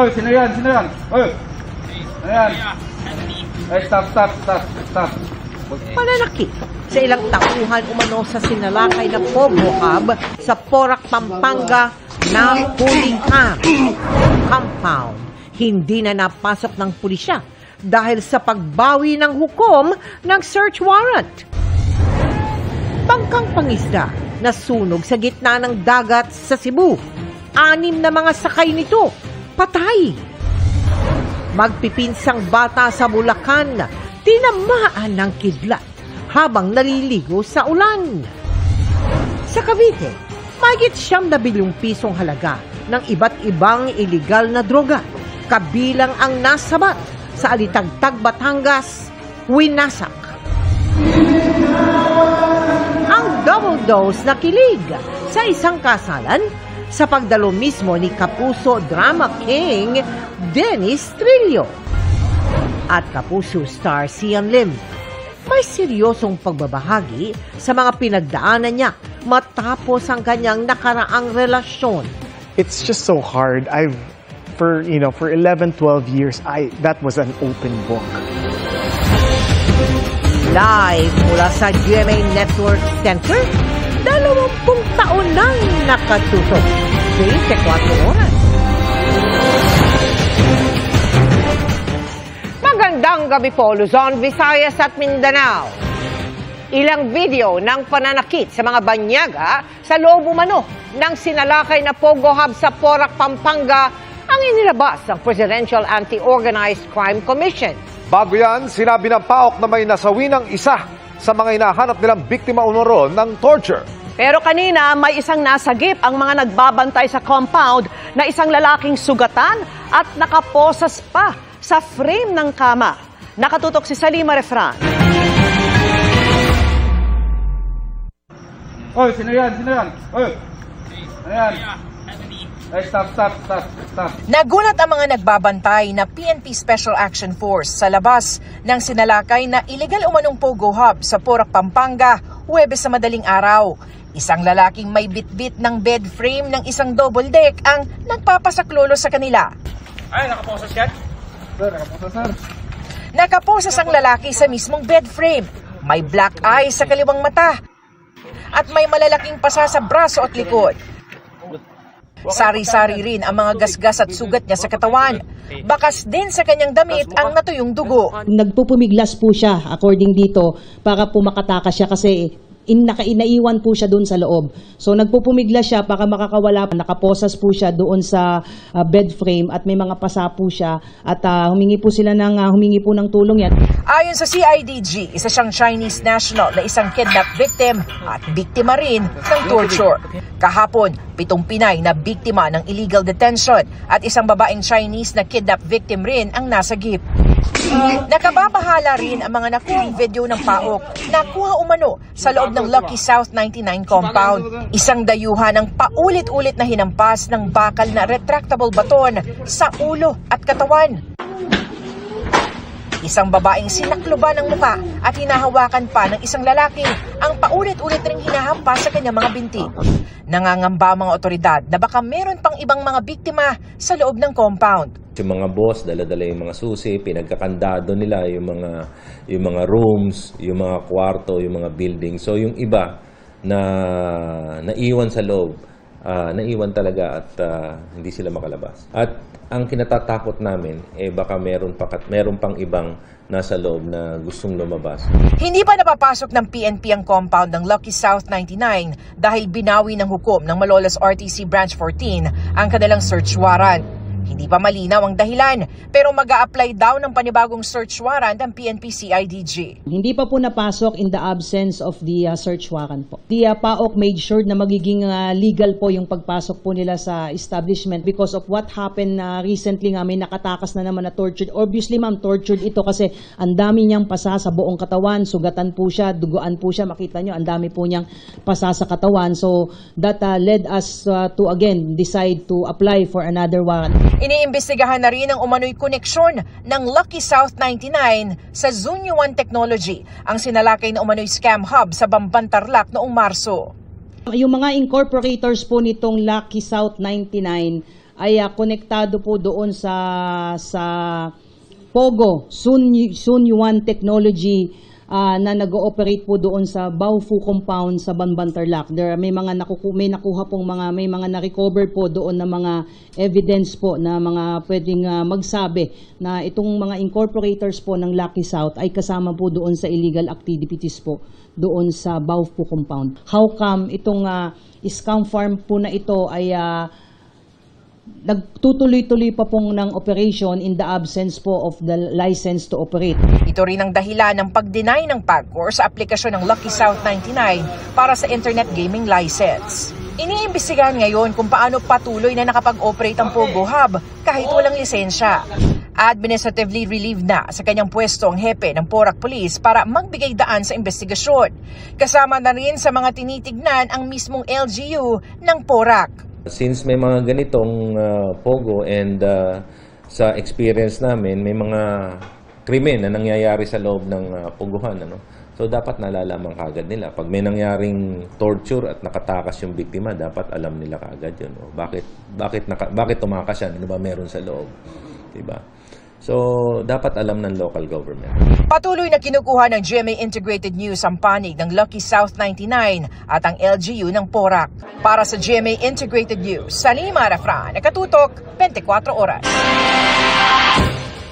Oy, sino yan? Sino yan? Oy! Ayan. Ay, stop. Pananakit sa ilang tauhan umano sa sinalakay na Pogo Hub sa Porac, Pampanga na huling compound. Hindi na napasok ng pulisya dahil sa pagbawi ng hukom ng search warrant. Bangkang pangisda na sunog sa gitna ng dagat sa Cebu. 6 na mga sakay nito patay. Magpipinsang bata sa Bulacan, tinamaan ng kidlat habang naliligo sa ulan. Sa Cavite, mahigit 7 bilyong pisong halaga ng iba't ibang iligal na droga, kabilang ang nasabat sa Alitagtag, Batangas, winasak. Ang double dose na kilig sa isang kasalan sa pagdalo mismo ni Kapuso Drama King Dennis Trillo at Kapuso star Sian Lim. May seryosong pagbabahagi sa mga pinagdaanan niya matapos ang kanyang nakaraang relasyon. It's just so hard. For 11, 12 years, that was an open book. Live mula sa GMA Network Center, 20 taon nang nakatutok. 24 oras. Magandang gabi po, Luzon, Visayas at Mindanao. Ilang video ng pananakit sa mga banyaga sa loob umano ng sinalakay na Pogo Hub sa Porac, Pampanga ang inilabas ng Presidential Anti-Organized Crime Commission. Bago yan, sinabi ng PAOK na may nasawi ng isa sa mga hinahanap nilang biktima umano ng torture. Pero kanina, may isang nasagip ang mga nagbabantay sa compound na isang lalaking sugatan at nakaposas pa sa frame ng kama. Nakatutok si Salima Refran. Oy, sino yan? Sino yan? Oy! Ayan. Ay, stop. Nagulat ang mga nagbabantay na PNP Special Action Force sa labas ng sinalakay na iligal umanong Pogo Hub sa Porac, Pampanga, Huwebes sa madaling araw. Isang lalaking may bitbit ng bed frame ng isang double deck ang nagpapasaklolo sa kanila. Ay, nakaposas yan? Sir, nakaposas, sir. Nakaposas ang lalaki sa mismong bed frame. May black eye sa kaliwang mata at may malalaking pasa sa braso at likod. Sari-sari rin ang mga gasgas at sugat niya sa katawan. Bakas din sa kanyang damit ang natuyong dugo. Nagpupumiglas po siya according dito para po makatakas siya kasi naiwan po siya doon sa loob. So nagpupumiglas siya para makakawala. Nakaposas po siya doon sa bed frame at may mga pasa po siya at humingi po ng tulong yan. Ayon sa CIDG, isa siyang Chinese national na isang kidnap victim at biktima rin ng torture. Kahapon, 7 Pinay na biktima ng illegal detention at isang babaeng Chinese na kidnap victim rin ang nasagip. Nakababahala rin ang mga nakuhang video ng PAOK na kuha umano sa loob ng Lucky South 99 compound. Isang dayuhan ng paulit-ulit na hinampas ng bakal na retractable baton sa ulo at katawan. Isang babaeng sinakloban ng muka at hinahawakan pa ng isang lalaki ang paulit-ulit ring hinahampas sa kanyang mga binti. Nangangamba ang mga otoridad na baka meron pang ibang mga biktima sa loob ng compound. Yung mga boss, dala-dala yung mga susi, pinagkakandado nila yung mga rooms, yung mga kwarto, yung mga building. So yung iba na naiwan sa loob, naiwan talaga at hindi sila makalabas. At ang kinatatakot namin baka meron pang ibang nasa loob na gustong lumabas. Hindi pa napapasok ng PNP ang compound ng Lucky South 99 dahil binawi ng hukom ng Malolos RTC Branch 14 ang kanilang search warrant. Hindi pa malinaw ang dahilan, pero mag-a-apply daw ng panibagong search warrant ang PNP CIDG. Hindi pa po napasok in the absence of the search warrant po. The PAOK made sure na magiging legal po yung pagpasok po nila sa establishment because of what happened recently nga may nakatakas na naman na tortured. Obviously ma'am, tortured ito kasi ang dami niyang pasa sa buong katawan, sugatan po siya, duguan po siya, makita nyo, ang dami po niyang pasa sa katawan. So that led us to again decide to apply for another warrant. Iniimbestigahan na rin ang umano'y koneksyon ng Lucky South 99 sa Zunyo One Technology, ang sinalakay na umano'y scam hub sa Bamban, Tarlac noong Marso. Yung mga incorporators po nitong Lucky South 99 ay konektado po doon sa Pogo, Sun Yuan Technology na nag-ooperate po doon sa Baofu compound sa Banban Tarlac. May nakuha pong may mga na-recover po doon na mga evidence po na mga pwedeng magsabi na itong mga incorporators po ng Lucky South ay kasama po doon sa illegal activities po doon sa Baofu compound. How come itong scam farm po na ito ay nagtutuloy-tuloy pa pong ng operation in the absence po of the license to operate. Ito rin ang dahilan ng pag-deny ng PAGCOR sa aplikasyon ng Lucky South 99 para sa internet gaming license. Iniimbestigahan ngayon kung paano patuloy na nakapag-operate ang Pogo Hub kahit walang lisensya. Administratively relieved na sa kanyang pwesto ang hepe ng Porac Police para magbigay daan sa investigasyon. Kasama na rin sa mga tinitignan ang mismong LGU ng Porac. Since may mga ganitong Pogo and sa experience namin, may mga krimen na nangyayari sa loob ng Pogohan. So dapat nalalaman kagad nila. Pag may nangyaring torture at nakatakas yung biktima, dapat alam nila kagad yun. Bakit tumakas yan? Ano ba meron sa loob? Diba? So, dapat alam ng local government. Patuloy na kinukuha ng GMA Integrated News ang panig ng Lucky South 99 at ang LGU ng Porac. Para sa GMA Integrated News, Salima Rafran, nakatutok 24 oras.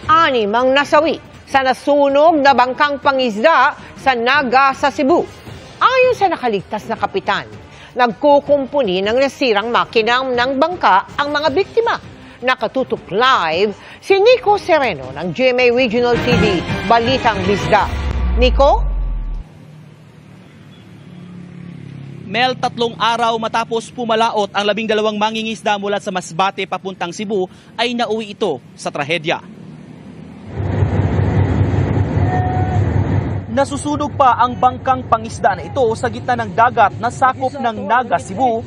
6 ang nasawi sa nasunog na bangkang pangisda sa Naga sa Cebu. Ayon sa nakaligtas na kapitan, nagkukumpuni ng nasirang makina ng bangka ang mga biktima. Nakatutok live si Nico Sereno ng GMA Regional TV, Balitang Bisda. Nico? Mel, 3 araw matapos pumalaot ang 12 mangingisda mula sa Masbate papuntang Cebu ay nauwi ito sa trahedya. Nasusunog pa ang bangkang pangisda na ito sa gitna ng dagat na sakop ng Naga, Cebu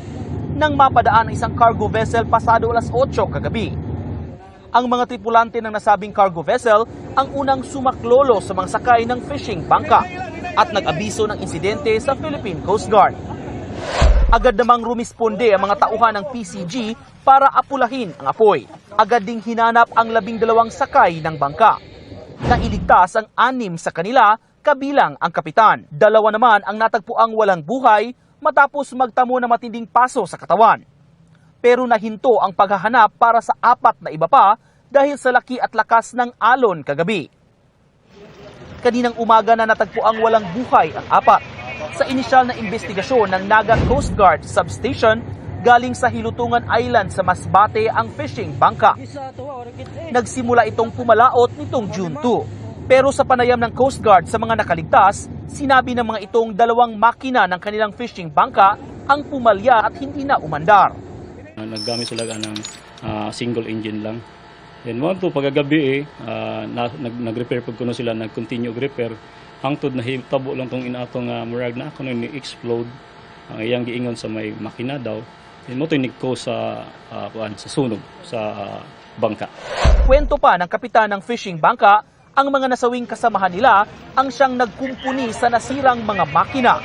nang mapadaan ang isang cargo vessel pasado alas 8 kagabi. Ang mga tripulante ng nasabing cargo vessel ang unang sumaklolo sa mga sakay ng fishing bangka at nag-abiso ng insidente sa Philippine Coast Guard. Agad namang rumisponde ang mga tauhan ng PCG para apulahin ang apoy. Agad ding hinanap ang 12 sakay ng bangka. Nailigtas ang 6 sa kanila, kabilang ang kapitan. 2 naman ang natagpuang walang buhay matapos magtamo ng matinding paso sa katawan. Pero nahinto ang paghahanap para sa 4 na iba pa dahil sa laki at lakas ng alon kagabi. Kaninang umaga na natagpuang walang buhay ang 4. Sa inisyal na investigasyon ng Naga Coast Guard Substation, galing sa Hilutungan Island sa Masbate ang fishing bangka. Nagsimula itong pumalaot nitong June 2. Pero sa panayam ng Coast Guard sa mga nakaligtas, sinabi ng mga itong 2 makina ng kanilang fishing bangka ang pumalya at hindi na umandar. Naggamit sila ng single engine lang. Then mo to pagagabi nag-repair pag kuno sila nag-continue repair hangtod na hitabo lang tong inatong murag na kuno ni explode ang iyang giingon sa may makina daw. Then mo to nag-cause sa sunog sa bangka. Kwento pa ng kapitan ng fishing bangka, ang mga nasawing kasamahan nila ang siyang nagkumpuni sa nasirang mga makina.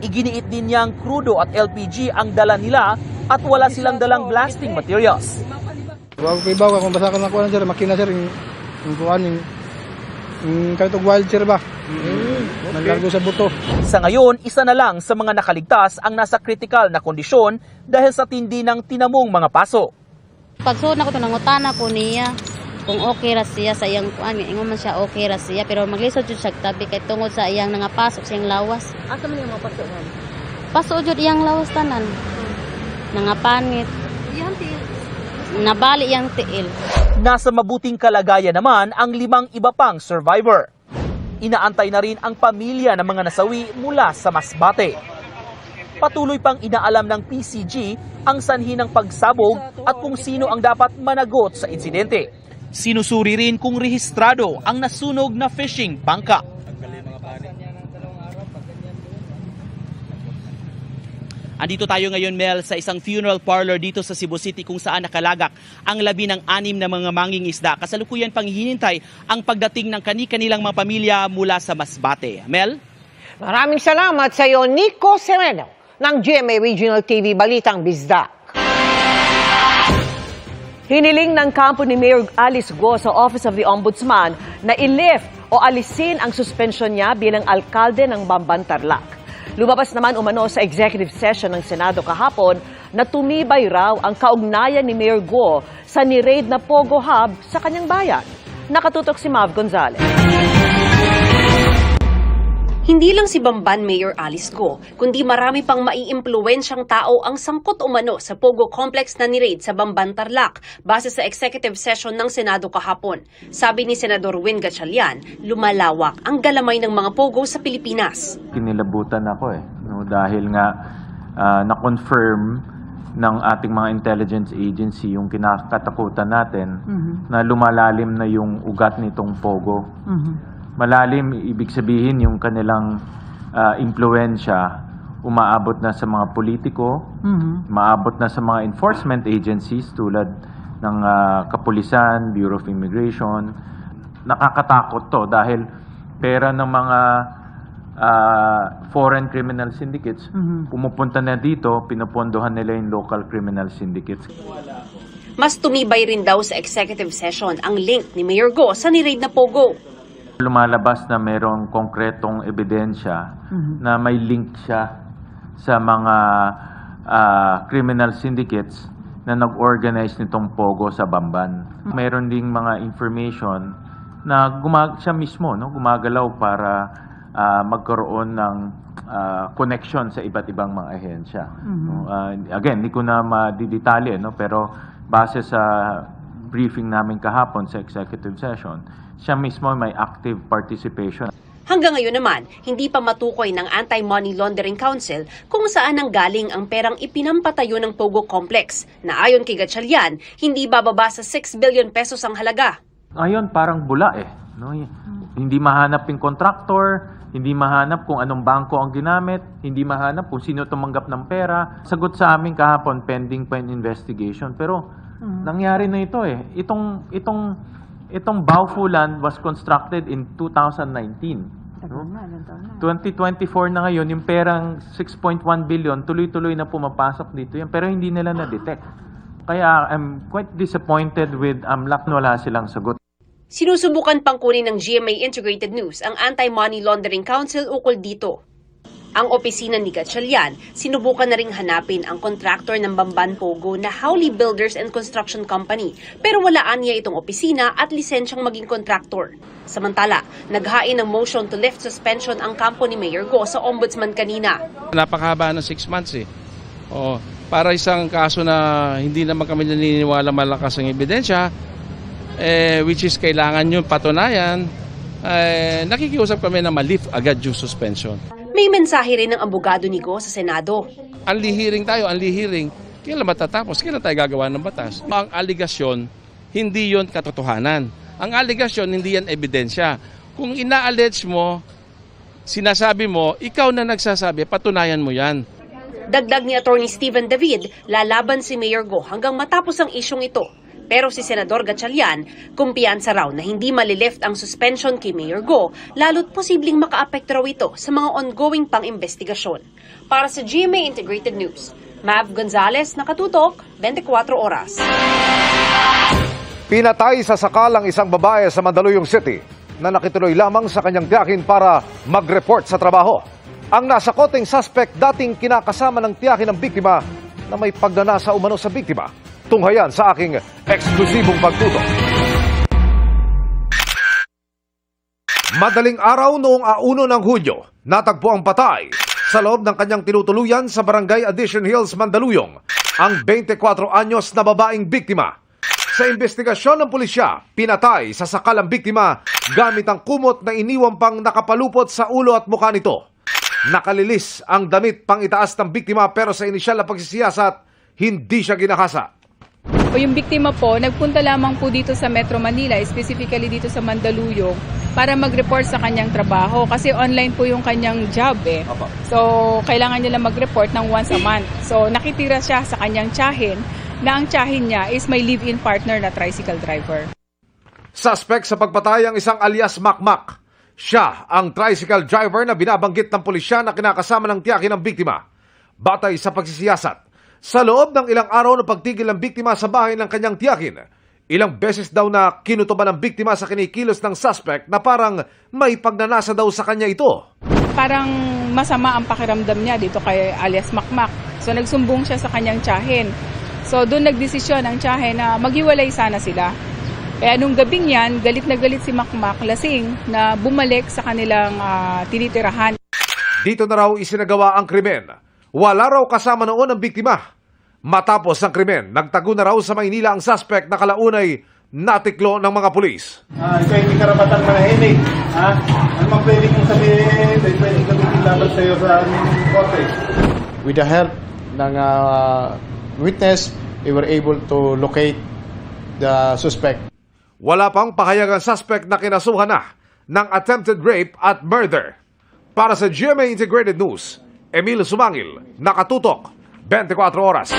Iginiit din niyang crudo at LPG ang dala nila at wala silang dalang blasting materials. Wag kay bawa kung basa ka na kuan sir, makina sir, yung kuan yung kahit wild sir ba? Naglargo sa buto. Sa ngayon, isa na lang sa mga nakaligtas ang nasa critical na kondisyon dahil sa tindi ng tinamong mga paso. Pagsuod na ko ito, nangutana ko niya kung okay ra siya sa iyang kuan, ingon man siya okay ra siya, pero maglisod jud siya tabi kay tungod sa iyang nangapasok sa iyang lawas. Asa man yung mga paso? Paso jud iyang lawas tanan. Nangapanit. Nabali iyang tiil. Nasa mabuting kalagayan naman ang 5 iba pang survivor. Inaantay na rin ang pamilya ng mga nasawi mula sa Masbate. Patuloy pang inaalam ng PCG ang sanhi ng pagsabog at kung sino ang dapat managot sa insidente. Sinusuri rin kung rehistrado ang nasunog na fishing bangka. Andito tayo ngayon, Mel, sa isang funeral parlor dito sa Cebu City kung saan nakalagak ang 16 na mga mangingisda. Kasalukuyan pang hinintay ang pagdating ng kani-kanilang mga pamilya mula sa Masbate. Mel? Maraming salamat sa iyo, Nico Sereno ng GMA Regional TV, Balitang Bisda. Hiniling ng kampo ni Mayor Alice Go sa Office of the Ombudsman na i-lift o alisin ang suspensyon niya bilang alkalde ng Bamban, Tarlac. Lumabas naman umano sa executive session ng Senado kahapon na tumibay raw ang kaugnayan ni Mayor Go sa ni-raid na Pogo Hub sa kanyang bayan. Nakatutok si Mav Gonzalez. Hindi lang si Bamban Mayor Alice Go, kundi marami pang maiimpluwensyang tao ang sangkot umano sa Pogo Complex na ni-raid sa Bamban, Tarlac, base sa executive session ng Senado kahapon. Sabi ni Senador Win Gatchalian, lumalawak ang galamay ng mga Pogo sa Pilipinas. Kinilabutan ako no, dahil nga na-confirm ng ating mga intelligence agency yung kinakatakutan natin na lumalalim na yung ugat nitong Pogo. Malalim, ibig sabihin yung kanilang impluensya umaabot na sa mga politiko, umaabot na sa mga enforcement agencies tulad ng Kapulisan, Bureau of Immigration. Nakakatakot to dahil pera ng mga foreign criminal syndicates pumupunta na dito, pinupondohan nila yung local criminal syndicates. Mas tumibay rin daw sa executive session ang link ni Mayor Go sa ni-raid na Pogo. Lumalabas na mayroong konkretong ebidensya na may link siya sa mga criminal syndicates na nag-organize nitong Pogo sa Bamban. Mayroon ding mga information na siya mismo gumagalaw para magkaroon ng connection sa iba't ibang mga ahensya. Again, hindi ko na madidetalye, pero base sa briefing namin kahapon sa executive session, siya mismo may active participation. Hanggang ngayon naman, hindi pa matukoy ng Anti-Money Laundering Council kung saan nanggaling ang perang ipinampatayo ng Pogo Complex na ayon kay Gatchalian, hindi bababa sa 6 billion pesos ang halaga. Ngayon parang bula no? Hindi mahanap yung contractor, hindi mahanap kung anong bangko ang ginamit, hindi mahanap kung sino tumanggap ng pera. Sagot sa amin kahapon, pending pa yung investigation. Pero nangyari na ito Itong Baofulan was constructed in 2019. 2024 na ngayon, yung perang 6.1 billion, tuloy-tuloy na pumapasok dito yan, pero hindi nila na-detect. Kaya I'm quite disappointed with AMLAC, wala silang sagot. Sinusubukan pang kunin ng GMA Integrated News ang Anti-Money Laundering Council ukol dito. Ang opisina ni Gatchalian, sinubukan na ring hanapin ang kontraktor ng Bamban Pogo na Howley Builders and Construction Company, pero walaan niya itong opisina at lisensyang maging kontraktor. Samantala, naghain ng motion to lift suspension ang kampo ni Mayor Go sa ombudsman kanina. Napakahaba ng 6 months para isang kaso na hindi naman kami naniniwala malakas ang ebidensya, which is kailangan yung patunayan, nakikiusap kami na ma-lift agad yung suspension. May mensahe rin ng abogado ni Go sa Senado. Unli-hearing tayo, unli-hearing. Kailan matatapos? Kailan tayo gagawa ng batas? Ang aligasyon, hindi yon katotohanan. Ang aligasyon, hindi yan ebidensya. Kung ina-allege mo, sinasabi mo, ikaw na nagsasabi, patunayan mo yan. Dagdag ni Attorney Steven David, lalaban si Mayor Go hanggang matapos ang isyong ito. Pero si Senador Gatchalian, kumpiyansa raw na hindi malilift ang suspension kay Mayor Go, lalo't posibleng makaapekto raw ito sa mga ongoing pang-investigasyon. Para sa GMA Integrated News, Mav Gonzalez, nakatutok, 24 oras. Pinatay sa sakalang isang babae sa Mandaluyong City na nakituloy lamang sa kanyang tiyakin para mag-report sa trabaho. Ang nasakoting suspect dating kinakasama ng tiyakin ng biktima na may pagnanasa umano sa biktima. Tunghayan sa aking eksklusibong pagtutok. Madaling araw noong 1 ng Hulyo, natagpo ang patay sa loob ng kanyang tinutuluyan sa Barangay Addition Hills, Mandaluyong, ang 24 anyos na babaeng biktima. Sa investigasyon ng pulisya, pinatay sa sakalang biktima gamit ang kumot na iniwang pang nakapalupot sa ulo at mukha nito. Nakalilis ang damit pang itaas ng biktima pero sa inisyal na pagsisiyasat, hindi siya ginahasa. O yung biktima po, nagpunta lamang po dito sa Metro Manila, specifically dito sa Mandaluyong, para mag-report sa kanyang trabaho. Kasi online po yung kanyang job So, kailangan nila mag-report ng once a month. So, nakitira siya sa kanyang tiyahin, na ang tiyahin niya is may live-in partner na tricycle driver. Suspect sa pagpatay ang isang alias Makmak. Siya ang tricycle driver na binabanggit ng pulisya na kinakasama ng tiyakin ng biktima. Batay sa pagsisiyasat, Sa loob ng ilang araw na pagtigil ng biktima sa bahay ng kanyang tiyakin, ilang beses daw na kinutuban ng biktima sa kinikilos ng suspect na parang may pagnanasa daw sa kanya ito. Parang masama ang pakiramdam niya dito kay alias Makmak. So nagsumbong siya sa kanyang tiyahin. So doon nagdesisyon ang tiyahin na maghiwalay sana sila. Kaya nung gabing yan, galit na galit si Makmak, lasing, na bumalik sa kanilang tinitirahan. Dito na raw isinagawa ang krimen. Wala raw kasama noon ang biktima. Matapos ang krimen, nagtago na raw sa Maynila ang suspect na kalaunay natiklo ng mga pulis. Ikaw hindi karapatang manahimik. Ano mang pwede mong sabihin, pwede gamitin laban sa iyo sa aming korte. With the help ng witness, we were able to locate the suspect. Wala pang pahayag ang suspect na kinasuhan na ng attempted rape at murder. Para sa GMA Integrated News, Emil Sumangil, nakatutok, 24 oras.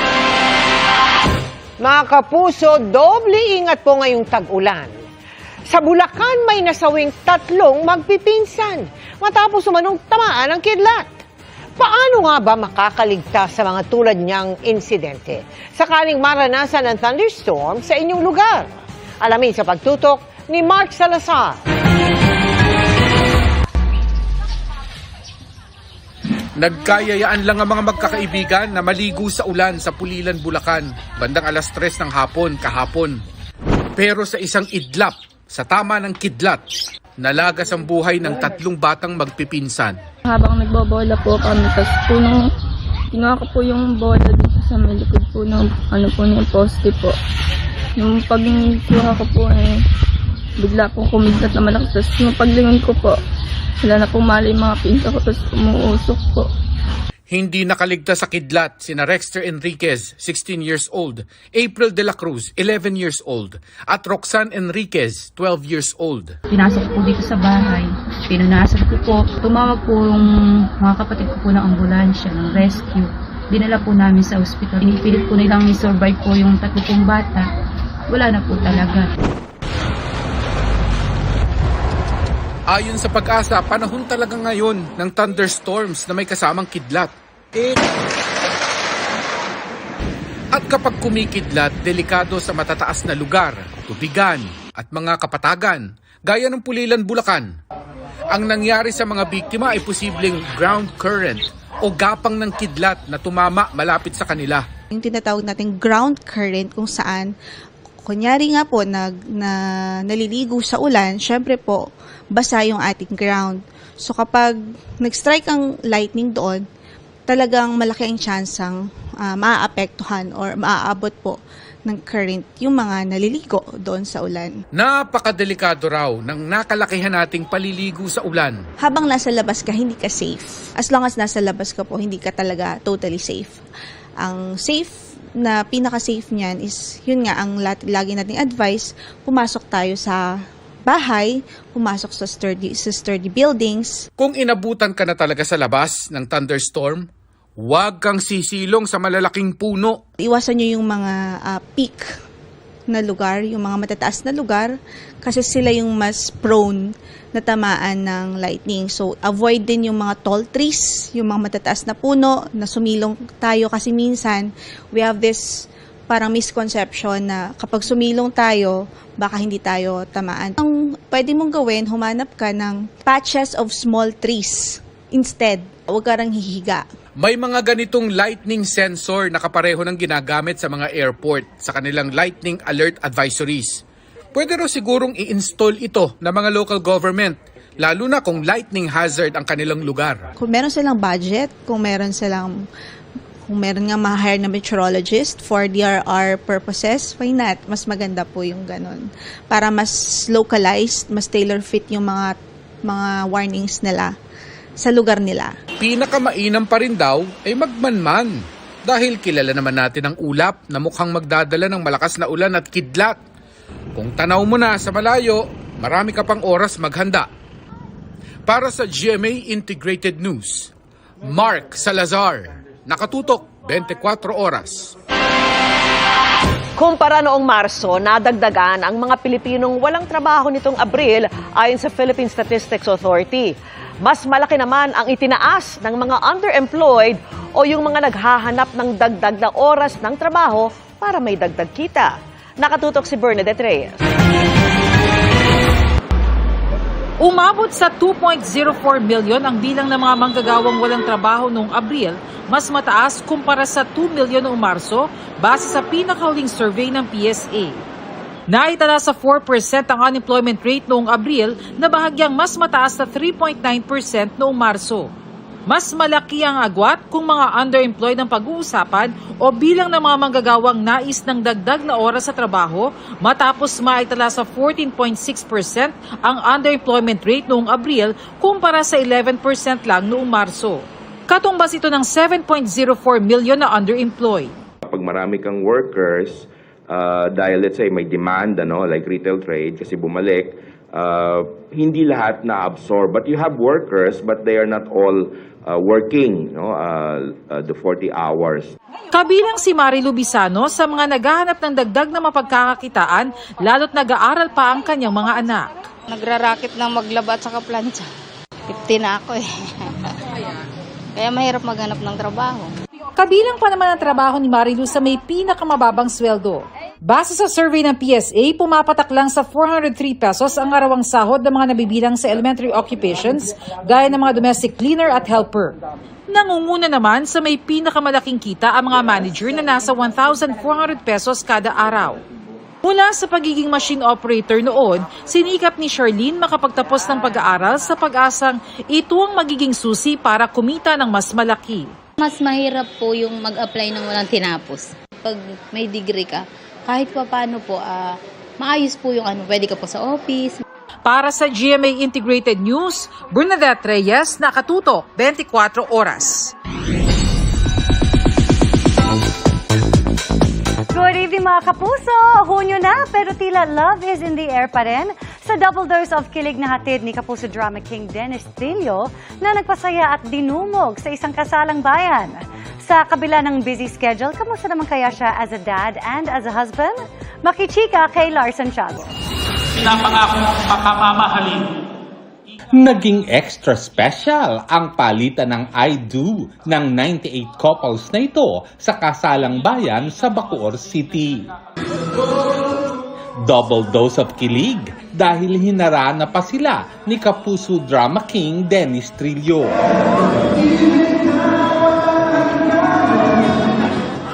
Mga kapuso, doble ingat po ngayong tag-ulan. Sa Bulacan may nasawing 3 magpipinsan matapos umanong tamaan ng kidlat. Paano nga ba makakaligtas sa mga tulad niyang insidente sakaling maranasan ng thunderstorm sa inyong lugar? Alamin sa pagtutok ni Mark Salazar. Nagkayayaan lang ang mga magkakaibigan na maligo sa ulan sa Pulilan, Bulacan, bandang alas 3 ng hapon kahapon. Pero sa isang idlap, sa tama ng kidlat, nalagas ang buhay ng 3 batang magpipinsan. Habang nagbobola po kami, tapos po nung kinuha ko po yung bola dito sa may likod po ng yung poste po. Yung pagkuha ko po bigla po kumidlat na malakas. Tapos yung paglingon ko po, sila na pumali yung mga pinsa ko, tapos umuusok po. Hindi nakaligtas sa kidlat sina Rexter Enriquez, 16 years old, April De La Cruz, 11 years old, at Roxanne Enriquez, 12 years old. Pinasok po dito sa bahay, pinunasan ko po, tumawag po yung mga kapatid ko po ng ambulansya, ng rescue. Dinala po namin sa ospital. Inipilit po nilang i-survive po yung 3 bata. Wala na po talaga. Ayon sa Pag-asa, panahon talaga ngayon ng thunderstorms na may kasamang kidlat. At kapag kumikidlat, delikado sa matataas na lugar, tubigan at mga kapatagan, gaya ng Pulilan, Bulacan. Ang nangyari sa mga biktima ay posibleng ground current o gapang ng kidlat na tumama malapit sa kanila. Yung tinatawag natin ground current kung saan kunyari nga po naliligo sa ulan, syempre po basa yung ating ground. So kapag nag-strike ang lightning doon, talagang malaki ang tsansang maaapektuhan or maaabot po ng current yung mga naliligo doon sa ulan. Napakadelikado raw ng nakalakihan nating paliligo sa ulan. Habang nasa labas ka, hindi ka safe. As long as nasa labas ka po, hindi ka talaga totally safe. Ang safe na pinaka-safe niyan is, yun nga, ang lagi nating advice, pumasok tayo sa bahay, pumasok sa sturdy buildings. Kung inabutan ka na talaga sa labas ng thunderstorm, huwag kang sisilong sa malalaking puno. Iwasan nyo yung mga peak na lugar, yung mga matataas na lugar, kasi sila yung mas prone na tamaan ng lightning. So, avoid din yung mga tall trees, yung mga matataas na puno, na sumilong tayo kasi minsan, we have this parang misconception na kapag sumilong tayo, baka hindi tayo tamaan. Ang pwede mong gawin, humanap ka ng patches of small trees. Instead, huwag ka rang hihiga. May mga ganitong lightning sensor na kapareho ng ginagamit sa mga airport sa kanilang lightning alert advisories. Pwede raw sigurong i-install ito ng mga local government, lalo na kung lightning hazard ang kanilang lugar. Kung meron silang budget, kung meron nga ma-hire na meteorologist for DRR purposes, why not? Mas maganda po yung ganun. Para mas localized, mas tailor-fit yung mga warnings nila sa lugar nila. Pinakamainam pa rin daw ay magmanman. Dahil kilala naman natin ang ulap na mukhang magdadala ng malakas na ulan at kidlat. Kung tanaw mo na sa malayo, marami ka pang oras maghanda. Para sa GMA Integrated News, Mark Salazar, nakatutok 24 oras. Kumpara noong Marso, nadagdagan ang mga Pilipinong walang trabaho nitong Abril ayon sa Philippine Statistics Authority. Mas malaki naman ang itinaas ng mga underemployed o yung mga naghahanap ng dagdag na oras ng trabaho para may dagdag kita. Nakatutok si Bernadette Reyes. Umabot sa 2.04 million ang bilang ng mga manggagawang walang trabaho noong Abril, mas mataas kumpara sa 2 million noong Marso base sa pinakahuling survey ng PSA. Naitala sa 4% ang unemployment rate noong Abril na bahagyang mas mataas sa 3.9% noong Marso. Mas malaki ang agwat kung mga underemployed ang pag-uusapan o bilang ng mga manggagawang nais ng dagdag na oras sa trabaho matapos maitala sa 14.6% ang underemployment rate noong Abril kumpara sa 11% lang noong Marso. Katumbas ito ng 7.04 million na underemployed. Pag marami kang workers, dahil let's say may demand, like retail trade, kasi bumalik, hindi lahat na-absorb. But you have workers, but they are not all working the 40 hours. Kabilang si Marilu Bisano sa mga naghahanap ng dagdag na mapagkakakitaan, lalo't nag-aaral pa ang kanyang mga anak. Nagrarakit ng maglaba at saka plancha. 50 na ako eh. Kaya mahirap maghanap ng trabaho. Kabilang pa naman ang trabaho ni Marilu sa may pinakamababang sweldo. Base sa survey ng PSA, pumapatak lang sa 403 pesos ang arawang sahod ng mga nabibilang sa elementary occupations gaya ng mga domestic cleaner at helper. Nangunguna naman sa may pinakamalaking kita ang mga manager na nasa 1,400 pesos kada araw. Mula sa pagiging machine operator noon, sinikap ni Charlene makapagtapos ng pag-aaral sa pag-asang ito ang magiging susi para kumita ng mas malaki. Mas mahirap po yung mag-apply ng walang tinapos. Pag may degree ka, kahit pa paano po, maayos po yung pwede ka po sa office. Para sa GMA Integrated News, Bernadette Reyes, Nakatutok, 24 Oras. Good evening mga kapuso! Hunyo na pero tila love is in the air pa rin sa double dose of kilig na hatid ni Kapuso Drama King Dennis Trillo na nagpasaya at dinumog sa isang kasalang bayan. Sa kabila ng busy schedule, kamusta naman kaya siya as a dad and as a husband? Makichika kay Lars Santiago. Pinapangakong pakamamahalin. Naging extra special ang palitan ng I do ng 98 couples na ito sa kasalang bayan sa Bacoor City. Double dose of kilig dahil hinarana pa sila ni Kapuso Drama King Dennis Trillo.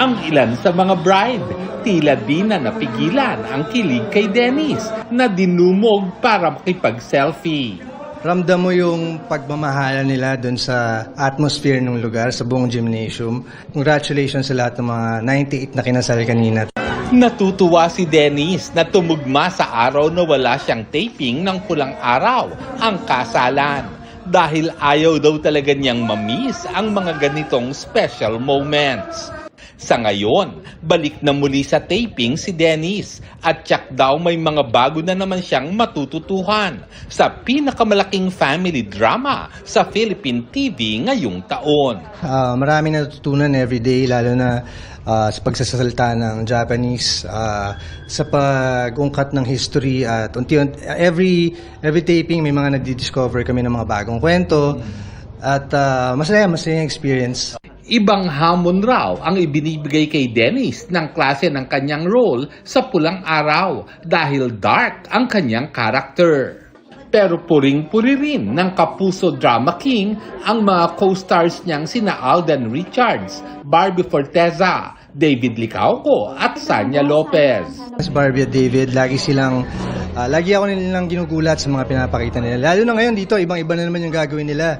Ang ilan sa mga bride, tila di na napigilan ang kilig kay Dennis na dinumog para makipag-selfie. Ramdam mo yung pagmamahalan nila doon sa atmosphere ng lugar, sa buong gymnasium. Congratulations sa lahat ng mga 98 na kinasal kanina. Natutuwa si Dennis na tumugma sa araw na wala siyang taping ng Pulang Araw, ang kasalan. Dahil ayaw daw talaga niyang mamiss ang mga ganitong special moments. Sa ngayon, balik na muli sa taping si Dennis at tiyak daw may mga bago na naman siyang matututuhan sa pinakamalaking family drama sa Philippine TV ngayong taon. Maraming natutunan everyday, lalo na sa pagsasalita ng Japanese, sa pag-ungkat ng history at every taping may mga nadi-discover kami ng mga bagong kwento at masayang experience. Ibang hamon raw ang ibinibigay kay Dennis ng klase ng kanyang role sa Pulang Araw dahil dark ang kanyang karakter. Pero puring-puri rin ng Kapuso Drama King ang mga co-stars niyang sina Alden Richards, Barbie Forteza, David Licauco at Sanya Lopez. Mas Barbie at David, lagi ako nilang ginugulat sa mga pinapakita nila. Lalo na ngayon dito, ibang-iba na naman yung gagawin nila.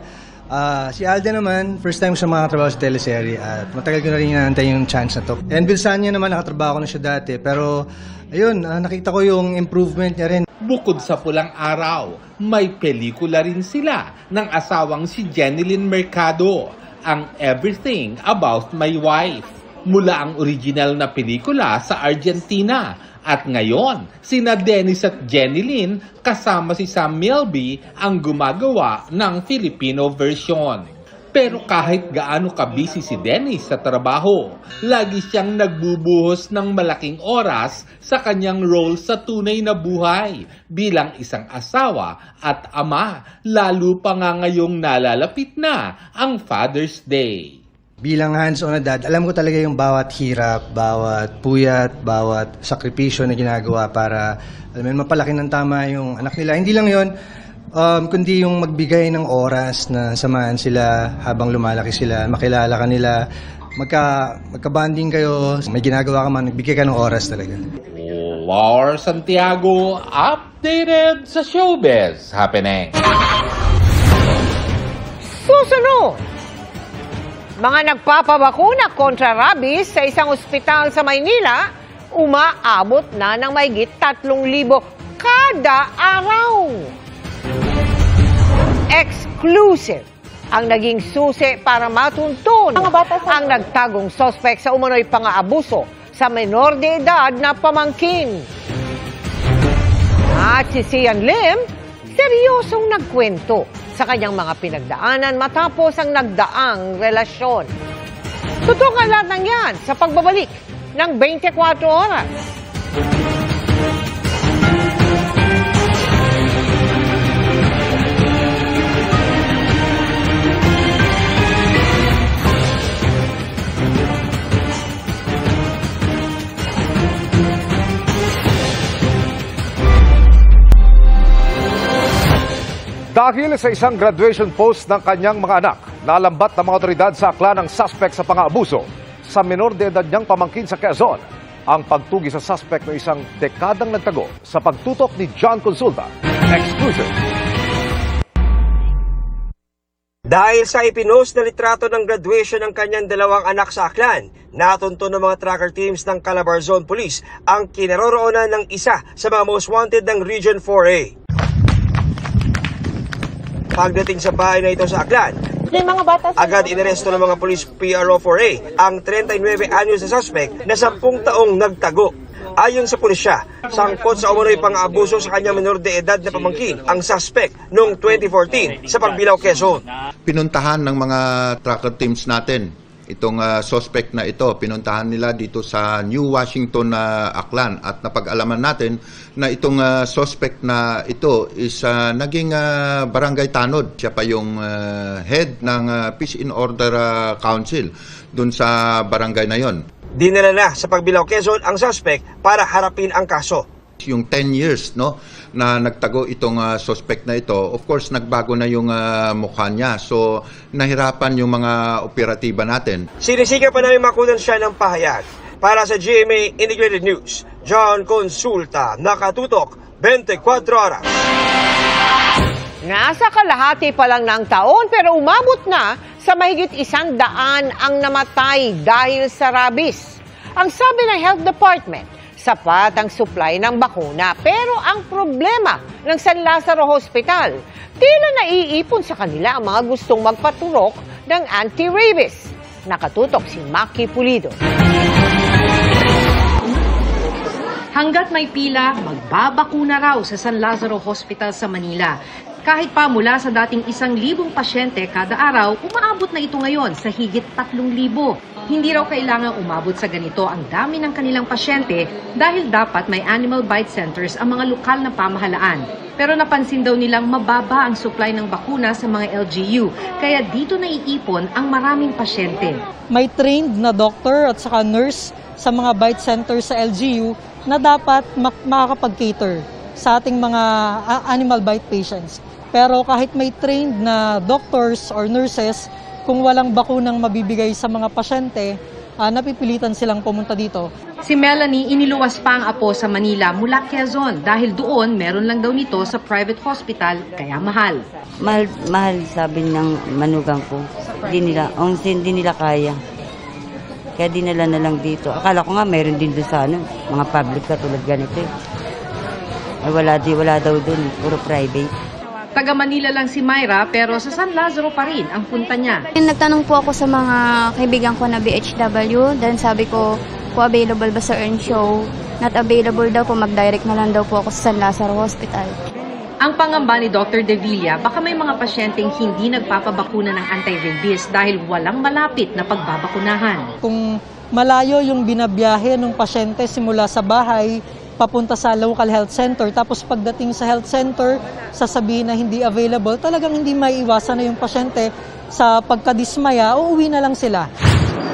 Si Alden naman, first time sa mga trabaho sa teleserye at matagal ko na rin inaantay yung chance na to. And Bill Sanya naman, nakatrabaho ko na siya dati. Pero ayun, nakita ko yung improvement niya rin. Bukod sa Pulang Araw, may pelikula rin sila ng asawang si Jenilyn Mercado, ang Everything About My Wife. Mula ang original na pelikula sa Argentina. At ngayon, sina Dennis at Jenilyn kasama si Sam Milby ang gumagawa ng Filipino version. Pero kahit gaano ka-busy si Dennis sa trabaho, lagi siyang nagbubuhos ng malaking oras sa kanyang role sa tunay na buhay bilang isang asawa at ama, lalo pa nga ngayong nalalapit na ang Father's Day. Bilang hands-on na dad, alam ko talaga yung bawat hirap, bawat puyat, bawat sakripisyo na ginagawa para mapalaki ng tama yung anak nila. Hindi lang yon, kundi yung magbigay ng oras na samahan sila habang lumalaki sila, makilala ka nila, magka-bonding kayo, may ginagawa ka man, nagbigay ka ng oras talaga. Laura Santiago, updated sa Showbiz Happening. Susunod! Mga nagpapabakuna kontra rabies sa isang ospital sa Maynila, umaabot na ng mahigit 3,000 kada araw. Exclusive ang naging susi para matuntun ang nagtagong sospek sa umano'y pang-aabuso sa menor de edad na pamangkin. At si Sian Lim, seryosong nagkwento sa kanyang mga pinagdaanan matapos ang nagdaang relasyon. Tutukan lahat ng yan sa pagbabalik ng 24 oras. Dahil sa isang graduation post ng kanyang mga anak, nalambat ng mga otoridad sa akla ng suspect sa pang-aabuso sa menor de edad niyang pamangkin sa Quezon. Ang pagtugi sa suspect ng isang dekadang nagtago sa pagtutok ni John Consulta. Exclusive. Dahil sa ipinost na litrato ng graduation ng kanyang dalawang anak sa Aklan, natunto ng mga tracker teams ng Calabar Zone Police ang kinaroroonan ng isa sa mga most wanted ng Region 4A. Pagdating sa bahay na ito sa Aklan, agad inaresto ng mga police PRO 4A ang 39 anyos na suspect na 10 taong nagtago. Ayon sa pulisya, sangkot sa umano'y pang-abuso sa kanyang menor de edad na pamangkin ang suspect noong 2014 sa Pagbilao, Quezon. Pinuntahan ng mga tracker teams natin itong suspect na ito. Pinuntahan nila dito sa New Washington na Aklan at napag-alaman natin na itong suspect na ito is naging barangay tanod. Siya pa yung head ng Peace in Order Council dun sa barangay na yon. Dinala na sa Pagbilao, Quezon ang suspect para harapin ang kaso. Yung 10 years na nagtago itong suspect na ito, of course nagbago na yung mukha niya. So nahirapan yung mga operatiba natin. Sinisiga pa namin makunan siya ng pahayag. Para sa GMA Integrated News, John Consulta, nakatutok 24 oras. Nasa kalahati pa lang ng taon pero umabot na sa mahigit 100 ang namatay dahil sa rabies. Ang sabi ng Health Department, sapat ang supply ng bakuna. Pero ang problema ng San Lazaro Hospital, tila naiipon sa kanila ang mga gustong magpaturok ng anti-rabies. Nakatutok si Maki Pulido. Hanggat may pila, magbabakuna raw sa San Lazaro Hospital sa Manila. Kahit pa mula sa dating 1,000 pasyente kada araw, umaabot na ito ngayon sa higit 3,000. Hindi raw kailangang umabot sa ganito ang dami ng kanilang pasyente dahil dapat may animal bite centers ang mga lokal na pamahalaan. Pero napansin daw nilang mababa ang supply ng bakuna sa mga LGU, kaya dito naiipon ang maraming pasyente. May trained na doctor at saka nurse sa mga bite centers sa LGU na dapat makakapag-cater sa ating mga animal bite patients. Pero kahit may trained na doctors or nurses, kung walang bakunang mabibigay sa mga pasyente, napipilitan silang pumunta dito. Si Melanie iniluwas pa ang apo sa Manila mula Quezon dahil doon meron lang daw nito sa private hospital kaya mahal. Mahal sabi ng manugang ko. Hindi nila kaya. Kaya dinala na lang dito. Akala ko nga mayroon din doon sa mga public katulad ganito. Wala daw doon, puro private. Taga Manila lang si Myra pero sa San Lazaro pa rin ang punta niya. Nagtanong po ako sa mga kaibigan ko na BHW, then sabi ko, kung available ba sa Earn Show, not available daw po, mag-direct na lang daw po ako sa San Lazaro Hospital. Ang pangamba ni Dr. De Villa, baka may mga pasyenteng hindi nagpapabakuna ng anti-rabies dahil walang malapit na pagbabakunahan. Kung malayo yung binabiyahe ng pasyente simula sa bahay, papunta sa local health center, tapos pagdating sa health center, sasabihin na hindi available, talagang hindi maiiwasan na yung pasyente sa pagkadismaya, uuwi na lang sila.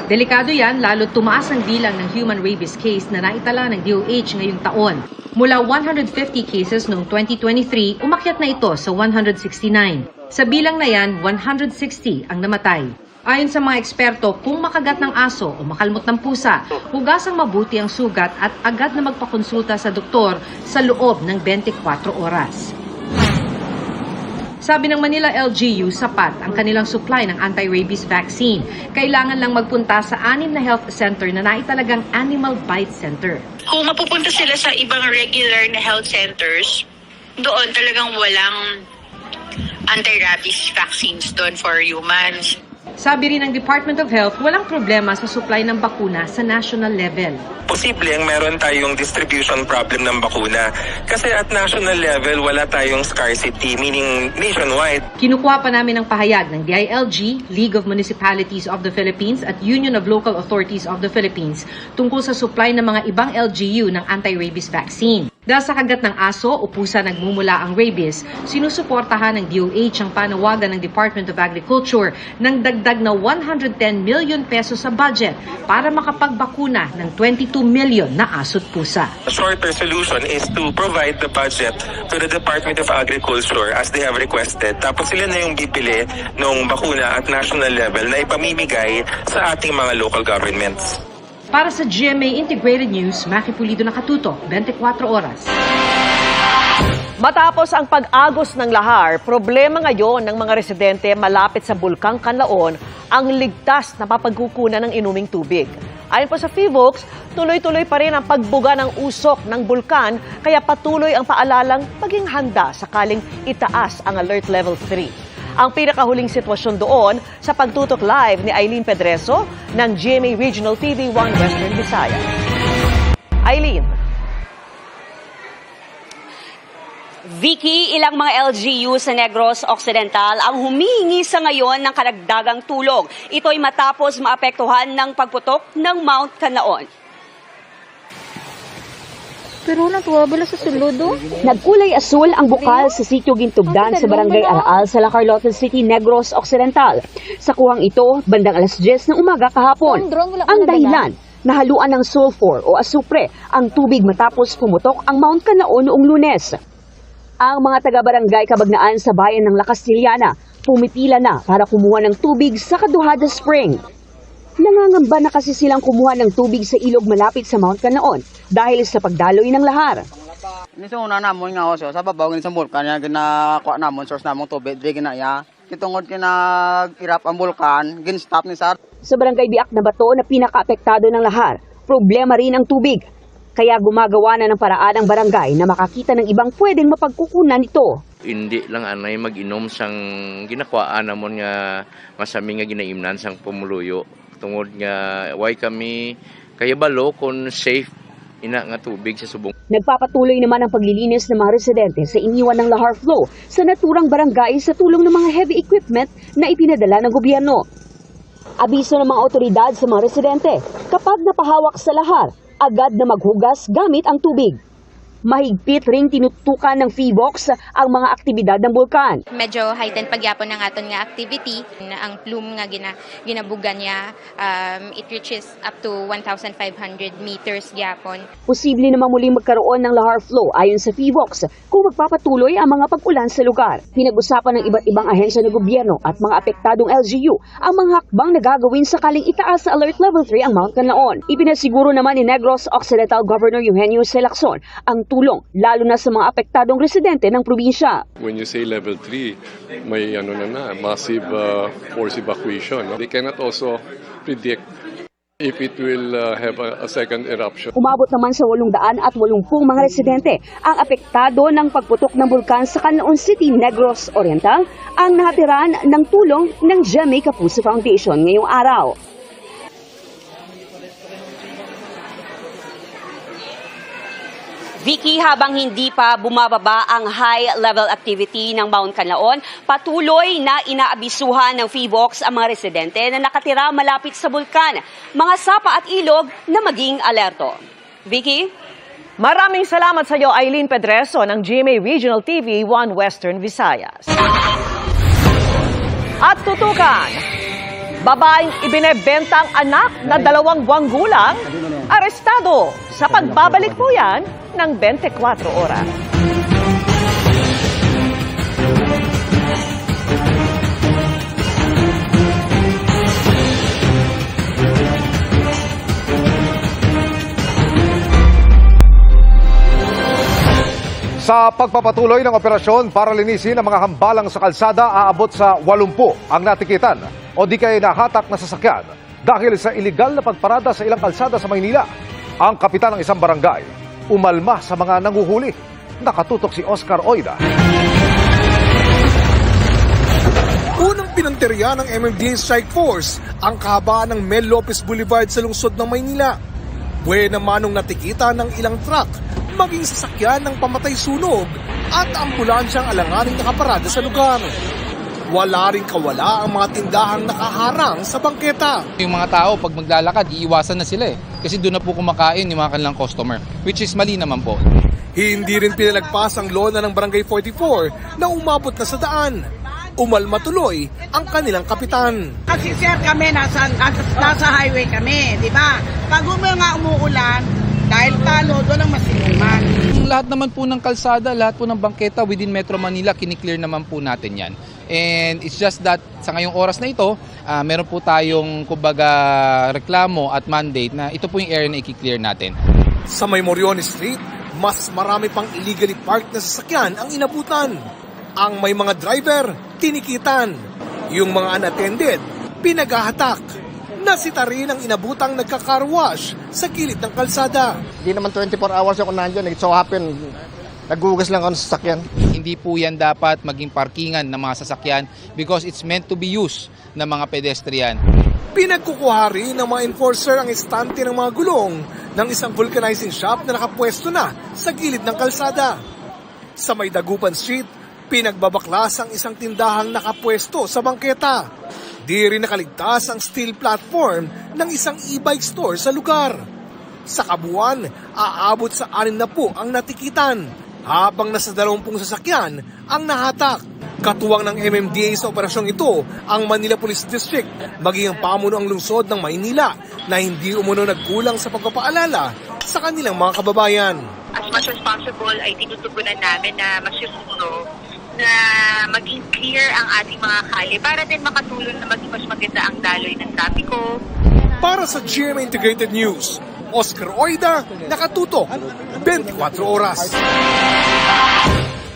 Delikado yan, lalo tumaas ang bilang ng human rabies case na naitala ng DOH ngayong taon. Mula 150 cases noong 2023, umakyat na ito sa 169. Sa bilang na yan, 160 ang namatay. Ayon sa mga eksperto, kung makagat ng aso o makalmot ng pusa, hugasang mabuti ang sugat at agad na magpakonsulta sa doktor sa loob ng 24 oras. Sabi ng Manila LGU, sapat ang kanilang supply ng anti-rabies vaccine. Kailangan lang magpunta sa 6 na health center na naitalagang Animal Bite Center. Kung mapupunta sila sa ibang regular na health centers, doon talagang walang anti-rabies vaccines doon for humans. Sabi rin ng Department of Health, walang problema sa supply ng bakuna sa national level. Posibleng meron tayong distribution problem ng bakuna. Kasi at national level, wala tayong scarcity, meaning nationwide. Kinukuha pa namin ang pahayag ng DILG, League of Municipalities of the Philippines at Union of Local Authorities of the Philippines tungkol sa supply ng mga ibang LGU ng anti-rabies vaccine. Dahil sa kagat ng aso o pusa nagmumula ang rabies, sinusuportahan ng DOH ang panawagan ng Department of Agriculture ng dagdag na 110 million pesos sa budget para makapagbakuna ng 22 million na aso't pusa. A shorter solution is to provide the budget to the Department of Agriculture as they have requested. Tapos sila na yung bibili ng bakuna at national level na ipamimigay sa ating mga local governments. Para sa GMA Integrated News, Maki Pulido nakatuto, 24 oras. Matapos ang pag-agos ng lahar, problema ngayon ng mga residente malapit sa Bulkang Kanlaon ang ligtas na mapagkukunan ng inuming tubig. Ayon po sa PHIVOLCS, tuloy-tuloy pa rin ang pagbuga ng usok ng bulkan kaya patuloy ang paalalang maging handa sakaling itaas ang Alert Level 3. Ang pinakahuling sitwasyon doon sa pagtutok live ni Eileen Pedreso ng GMA Regional TV 1 Western Visayas. Eileen. Vicky, ilang mga LGU sa Negros Occidental ang humihingi sa ngayon ng karagdagang tulong. Ito'y matapos maapektuhan ng pagputok ng Mount Canlaon. Pero natuwa bala sa suludo. Nagkulay asul ang bukal sa sitio Gintugdan sa Barangay Araal sa La Carlota City, Negros Occidental. Sa kuhang ito, bandang alas 10 ng umaga kahapon. Ang dahilan, nahaluan ng sulfur o asupre ang tubig matapos pumutok ang Mount Canlaon noong Lunes. Ang mga taga-barangay Kabagnaan sa bayan ng La Castillana pumipila na para kumuha ng tubig sa Kaduhada Spring. Nangangamba na kasi silang kumuha ng tubig sa ilog malapit sa Mount Canlaon dahil sa pagdaloy ng lahar. Nisuna namon nga osyo sa babaw ng bulkan nga ginakuha namon source namong tubig di ginaya. Kitungod kinag-irap ang bulkan, gin-stop ni sir. Sa Barangay Biak na Bato na pinaka-apektado ng lahar, problema rin ang tubig. Kaya gumagawa na ng paraan ang barangay na makakita ng ibang pwedeng mapagkukunan ito. Hindi lang anay mag-inom sang ginakwaan namon nga masami nga ginaimnan sang pumuluyo. Tungod nga why kami kaya balo kung safe ina nga tubig sa subong. Nagpapatuloy naman ang paglilinis ng mga residente sa iniwan ng lahar flow sa naturang barangay sa tulong ng mga heavy equipment na ipinadala ng gobyerno. Abiso ng mga otoridad sa mga residente, kapag napahawak sa lahar, agad na maghugas gamit ang tubig. Mahigpit ring tinutukan ng PHIVOLCS ang mga aktibidad ng bulkan. Medyo heightened pagyapon ng aton nga activity. Ang plume nga ginabugan niya, it reaches up to 1,500 meters gyapon. Posible naman muling magkaroon ng lahar flow ayon sa PHIVOLCS kung magpapatuloy ang mga pag-ulan sa lugar. Pinag-usapan ng iba't ibang ahensya ng gobyerno at mga apektadong LGU ang mga hakbang na gagawin sakaling itaas sa Alert Level 3 ang Mount Canlaon. Ipinasiguro naman ni Negros Occidental Governor Eugenio C. Lacson ang tulong, lalo na sa mga apektadong residente ng probinsya. When you say level 3, may massive force evacuation. No? They cannot also predict if it will have a second eruption. Umabot naman sa 880 mga residente ang apektado ng pagputok ng bulkan sa Canlaon City, Negros Oriental, ang nahatiran ng tulong ng GMA Kapuso Foundation ngayong araw. Vicky, habang hindi pa bumababa ang high-level activity ng Mount Canlaon, patuloy na inaabisuhan ng PHIVOLCS ang mga residente na nakatira malapit sa bulkan, mga sapa at ilog na maging alerto. Vicky? Maraming salamat sa iyo, Eileen Pedreso ng GMA Regional TV 1 Western Visayas. At tutukan, babaeng ibinebentang anak na 2 buwang gulang, arestado sa pagbabalik po yan ng 24 oras. Sa pagpapatuloy ng operasyon para linisin ang mga hambalang sa kalsada, aabot sa 80 ang natikitan o di kaya nahatak na sasakyan dahil sa iligal na pagparada sa ilang kalsada sa Maynila. Ang kapitan ng isang barangay, umalma sa mga nanguhuli. Nakatutok si Oscar Oida. Unang pinanterya ng MMDA Strike Force ang kahabaan ng Mel Lopez Boulevard sa lungsod ng Maynila. Buena manong natikita ng ilang truck, maging sasakyan ng pamatay sunog at ambulansyang alanganing nakaparada sa lugar. Wala rin kawala ang mga tindahang nakaharang sa bangketa. Yung mga tao pag maglalakad, iiwasan na sila kasi doon na po kumakain yung mga kanilang customer, which is mali naman po. Hindi rin pinalagpas ang lona ng Barangay 44 na umabot na sa daan. Umalma tuloy ang kanilang kapitan. Kasi sir, kami nasa highway kami, di ba? Pag umuulan, dahil talo, doon ang masinuman. Lahat naman po ng kalsada, lahat po ng bangketa within Metro Manila, kiniklear naman po natin yan. And it's just that sa ngayong oras na ito, meron po tayong kumbaga reklamo at mandate na ito po yung area na i-clear natin. Sa May Moriones Street, mas marami pang illegally parked na sasakyan ang inabutan. Ang may mga driver, tinikitan. Yung mga unattended, pinaghahatak. Nasita rin ang inabutang nagka-car wash sa gilid ng kalsada. Hindi naman 24 hours ako nandyan. It so happen, naghugas lang ako ng sasakyan. Hindi po yan dapat maging parkingan ng mga sasakyan because it's meant to be used ng mga pedestrian. Pinagkukuha rin ng mga enforcer ang estante ng mga gulong ng isang vulcanizing shop na nakapwesto na sa gilid ng kalsada. Sa May Dagupan Street, pinagbabaklas ang isang tindahang nakapwesto sa bangketa. Di rin nakaligtas ang steel platform ng isang e-bike store sa lugar. Sa kabuuan, aabot sa 6 na po ang natikitan, habang nasa 20 sasakyan ang nahatak. Katuwang ng MMDA sa operasyong ito, ang Manila Police District, maging ang pamuno ang lungsod ng Maynila na hindi umuno nagkulang sa pagpapaalala sa kanilang mga kababayan. As much as possible ay tinutugunan namin na masiguro na maging clear ang ating mga kalye para din makatulong na maging mas maganda ang daloy ng trapiko. Para sa GMA Integrated News, Oscar Oida, nakatutok, 24 oras.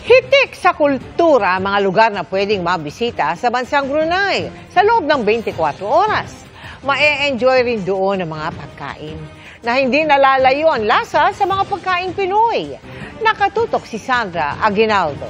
Hitik sa kultura ang mga lugar na pwedeng mabisita sa bansang Brunei sa loob ng 24 oras. Mae-enjoy rin doon ang mga pagkain na hindi nalalayo ang lasa sa mga pagkain Pinoy. Nakatutok si Sandra Aguinaldo.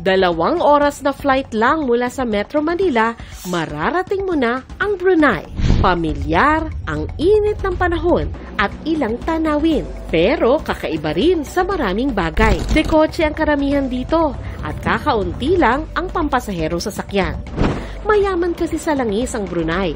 2 oras na flight lang mula sa Metro Manila, mararating mo na ang Brunei. Pamilyar, ang init ng panahon at ilang tanawin. Pero kakaiba rin sa maraming bagay. Dekotse ang karamihan dito at kakaunti lang ang pampasaherong sasakyan. Mayaman kasi sa langis ang Brunei.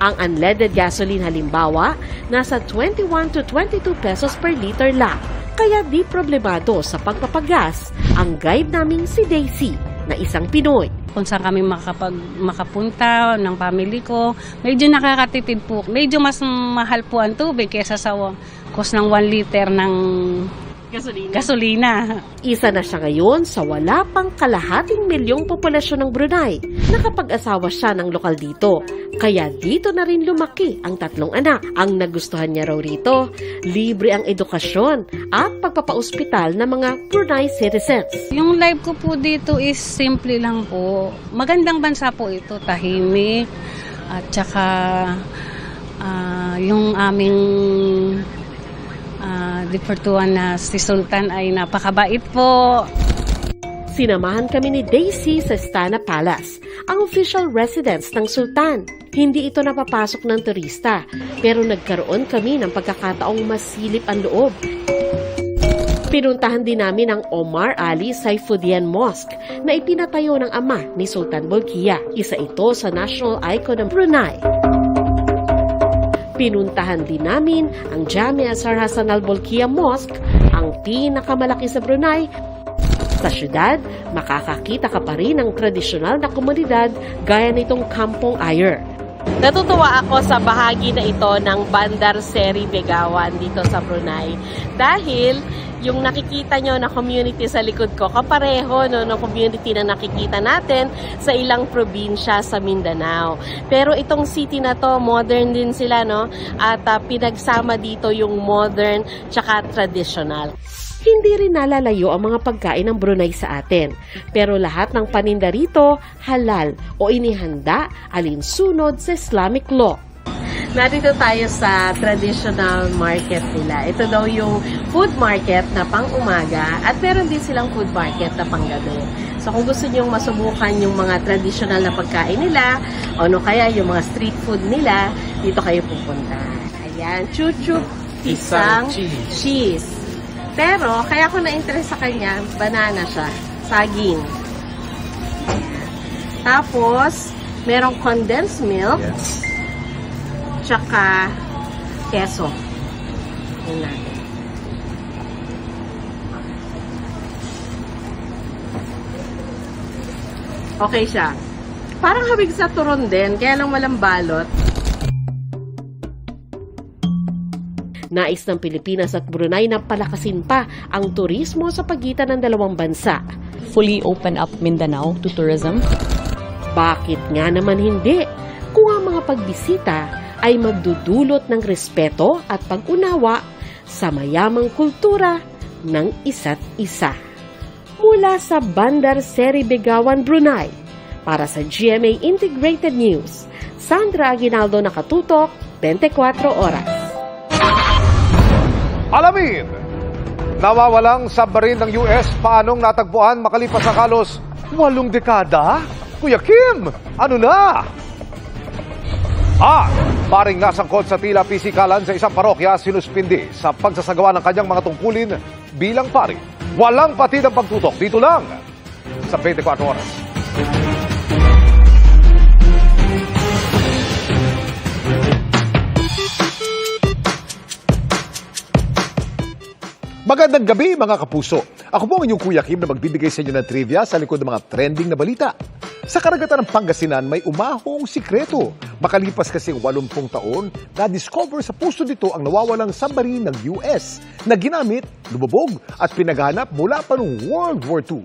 Ang unleaded gasoline halimbawa, nasa 21 to 22 pesos per liter lang. Kaya di problemado sa pagpapagas ang guide naming si Daisy na isang Pinoy. Kung saan kami makapunta ng family ko, medyo nakakatipid po. Medyo mas mahal po ang tubig kaysa sa cost ng 1 liter ng gasolina. Isa na siya ngayon sa wala pang kalahating milyong populasyon ng Brunei. Nakapag-asawa siya ng lokal dito. Kaya dito na rin lumaki ang 3 anak. Ang nagustuhan niya raw rito, libre ang edukasyon at pagpapaospital ng mga Brunei citizens. Yung life ko po dito is simple lang po. Magandang bansa po ito, tahimik. At saka yung aming deportuan na si Sultan ay napakabait po. Sinamahan kami ni Daisy sa Istana Palace, ang official residence ng sultan. Hindi ito napapasok ng turista, pero nagkaroon kami ng pagkakataong masilip ang loob. Pinuntahan din namin ang Omar Ali Saifuddin Mosque na ipinatayo ng ama ni Sultan Bolkiah. Isa ito sa national icon ng Brunei. Pinuntahan din namin ang Jamia Sir Hassan Al Bolkiah Mosque, ang pinakamalaki sa Brunei. Sa syudad, makakakita ka pa rin ng tradisyonal na komunidad gaya nitong Kampong Ayer. Natutuwa ako sa bahagi na ito ng Bandar Seri Begawan dito sa Brunei dahil yung nakikita nyo na community sa likod ko, kapareho ng community na nakikita natin sa ilang probinsya sa Mindanao. Pero itong city na to, modern din sila, no? At pinagsama dito yung modern tsaka traditional. Hindi rin nalalayo ang mga pagkain ng Brunei sa atin. Pero lahat ng paninda rito, halal o inihanda alinsunod sa Islamic law. Narito tayo sa traditional market nila. Ito daw yung food market na pang-umaga at meron din silang food market na pang-gabi. So kung gusto nyo masubukan yung mga traditional na pagkain nila o no kaya yung mga street food nila, dito kayo pupunta. Ayan, chuchup, pisang, cheese. Pero kaya ko na-interest sa kanya, banana siya, saging. Tapos, merong condensed milk. Yes. Tsaka keso. Yun natin. Okay siya. Parang habig sa turon din, kaya lang walang balot. Nais ng Pilipinas at Brunei na palakasin pa ang turismo sa pagitan ng dalawang bansa. Fully open up Mindanao to tourism. Bakit nga naman hindi? Kung ang mga pagbisita ay magdudulot ng respeto at pag-unawa sa mayamang kultura ng isa't isa. Mula sa Bandar Seri Begawan, Brunei, para sa GMA Integrated News, Sandra Aguinaldo, nakatutok, 24 oras. Alamin! Nawawalang submarine ng US paanong natagpuan makalipas ang halos 8 dekada? Kuya Kim, ano na? Paring nasangkot sa tila pisikalan sa isang parokya sinuspindi sa pagsasagawa ng kanyang mga tungkulin bilang pari. Walang patid ang pagtutok dito lang sa 24 oras. Magandang gabi mga kapuso. Ako po ang inyong Kuya Kim na magbibigay sa inyo ng trivia sa likod ng mga trending na balita. Sa karagatan ng Pangasinan, may umahong sikreto. Makalipas kasi 80 taon, na-discover sa puso nito ang nawawalang submarine ng US na ginamit, lumubog at pinaghanap mula pa noong World War II.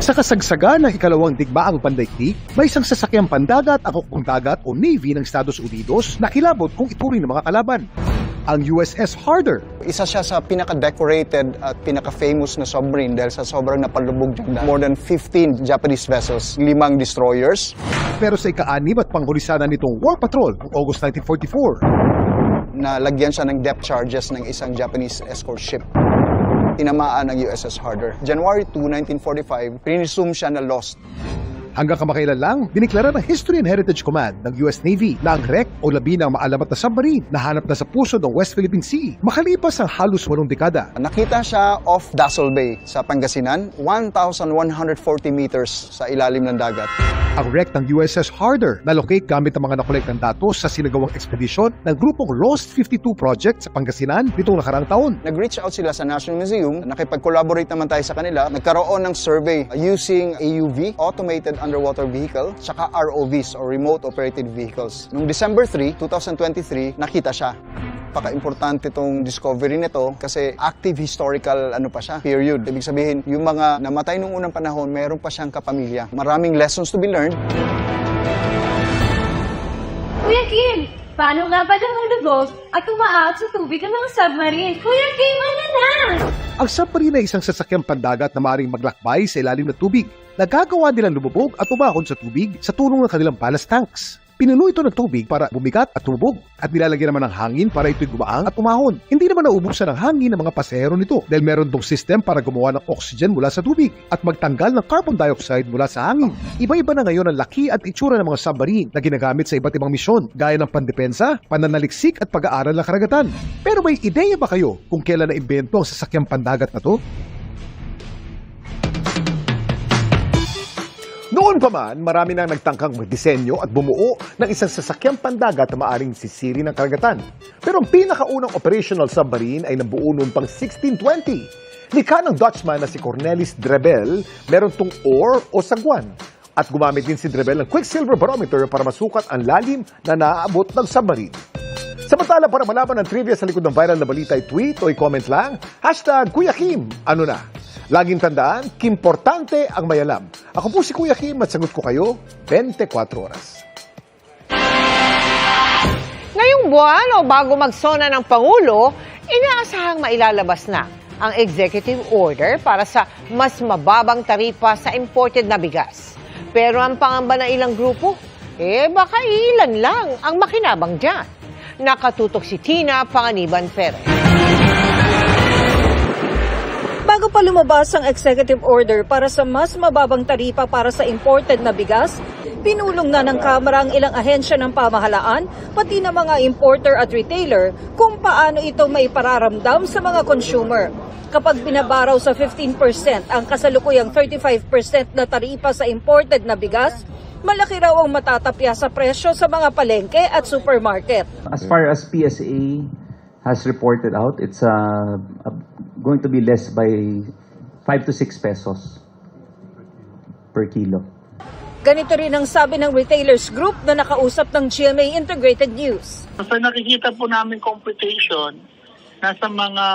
Sa kasagsagan ng ikalawang digmaang pandaigdig, may isang sasakyang pandagat at hukbong dagat o Navy ng Estados Unidos na kilabot kung ituring ng mga kalaban. Ang USS Harder. Isa siya sa pinaka-decorated at pinaka-famous na submarine dahil sa sobrang napalubog niya. More than 15 Japanese vessels, 5 destroyers. Pero sa ika-6 at panghulisanan nitong War Patrol noong August 1944, nalagyan siya ng depth charges ng isang Japanese escort ship. Tinamaan ng USS Harder. January 2, 1945, piniresume siya na lost. Hanggang kamakailan lang, diniklara ng History and Heritage Command ng US Navy na ang wreck o labi ng maalamat na submarine nahanap na sa puso ng West Philippine Sea makalipas ang halos 8 dekada. Nakita siya off Dassel Bay sa Pangasinan, 1,140 meters sa ilalim ng dagat. Ang wreck ng USS Harder na-locate gamit ang mga nakolektang datos sa sinagawang ekspedisyon ng grupong Lost 52 Project sa Pangasinan nitong nakaraang taon. Nag-reach out sila sa National Museum, nakipag-collaborate naman tayo sa kanila, nagkaroon ng survey using AUV, Automated Underwater Vehicle, tsaka ROVs or Remote Operated Vehicles. Noong December 3, 2023, nakita siya. Paka-importante itong discovery nito kasi active historical period. Ibig sabihin, yung mga namatay nung unang panahon, meron pa siyang kapamilya. Maraming lessons to be learned. Kuya Kim, paano nga ba lumulubog at umaahot sa tubig ng mga submarine? Kuya Kim, ano na? Ang submarine ay isang sasakyang pandagat na maaaring maglakbay sa ilalim ng tubig. Nagagawa nilang lumubog at umahon sa tubig sa tulong ng kanilang ballast tanks. Pinuno ito ng tubig para bumigat at tumubog at nilalagyan naman ng hangin para ito'y gumaang at umahon. Hindi naman nauubusan ng hangin ng mga pasahero nito dahil meron tong system para gumawa ng oxygen mula sa tubig at magtanggal ng carbon dioxide mula sa hangin. Iba-iba na ngayon ang laki at itsura ng mga submarine na ginagamit sa iba't ibang misyon gaya ng pandepensa, pananaliksik at pag-aaral ng karagatan. Pero may ideya ba kayo kung kailan na-imbento ang sasakyang pandagat na to? Noon pa man, marami nang nagtangkang magdisenyo at bumuo ng isang sasakyang pandagat na maaring sisiri ng karagatan. Pero ang pinakaunang operational submarine ay nabuo noon pang 1620. Likha ng Dutchman na si Cornelis Drebbel, meron tong oar o sagwan. At gumamit din si Drebbel ng quicksilver barometer para masukat ang lalim na naaabot ng submarine. Samantala, para malaman ang trivia sa likod ng viral na balita, i-tweet o i-comment lang, #Kuya Kim, ano na? Laging tandaan, kimportante ang mayalam. Ako po si Kuya Kim at sagot ko kayo 24 oras. Ngayong buwan o bago magsona ng Pangulo, inaasahang mailalabas na ang executive order para sa mas mababang taripa sa imported na bigas. Pero ang pangamba ng ilang grupo, baka ilan lang ang makinabang dyan. Nakatutok si Tina Panganiban Perez. Bago pa lumabas ang executive order para sa mas mababang taripa para sa imported na bigas, pinulong na ng Kamara ang ilang ahensya ng pamahalaan, pati na mga importer at retailer, kung paano ito maipararamdam sa mga consumer. Kapag binabaraw sa 15% ang kasalukuyang 35% na taripa sa imported na bigas, malaki raw ang matatapya sa presyo sa mga palengke at supermarket. As far as PSA has reported out, it's going to be less by 5 to 6 pesos per kilo. Ganito rin ang sabi ng retailers group na nakausap ng GMA Integrated News. Sa nakikita po namin computation, nasa mga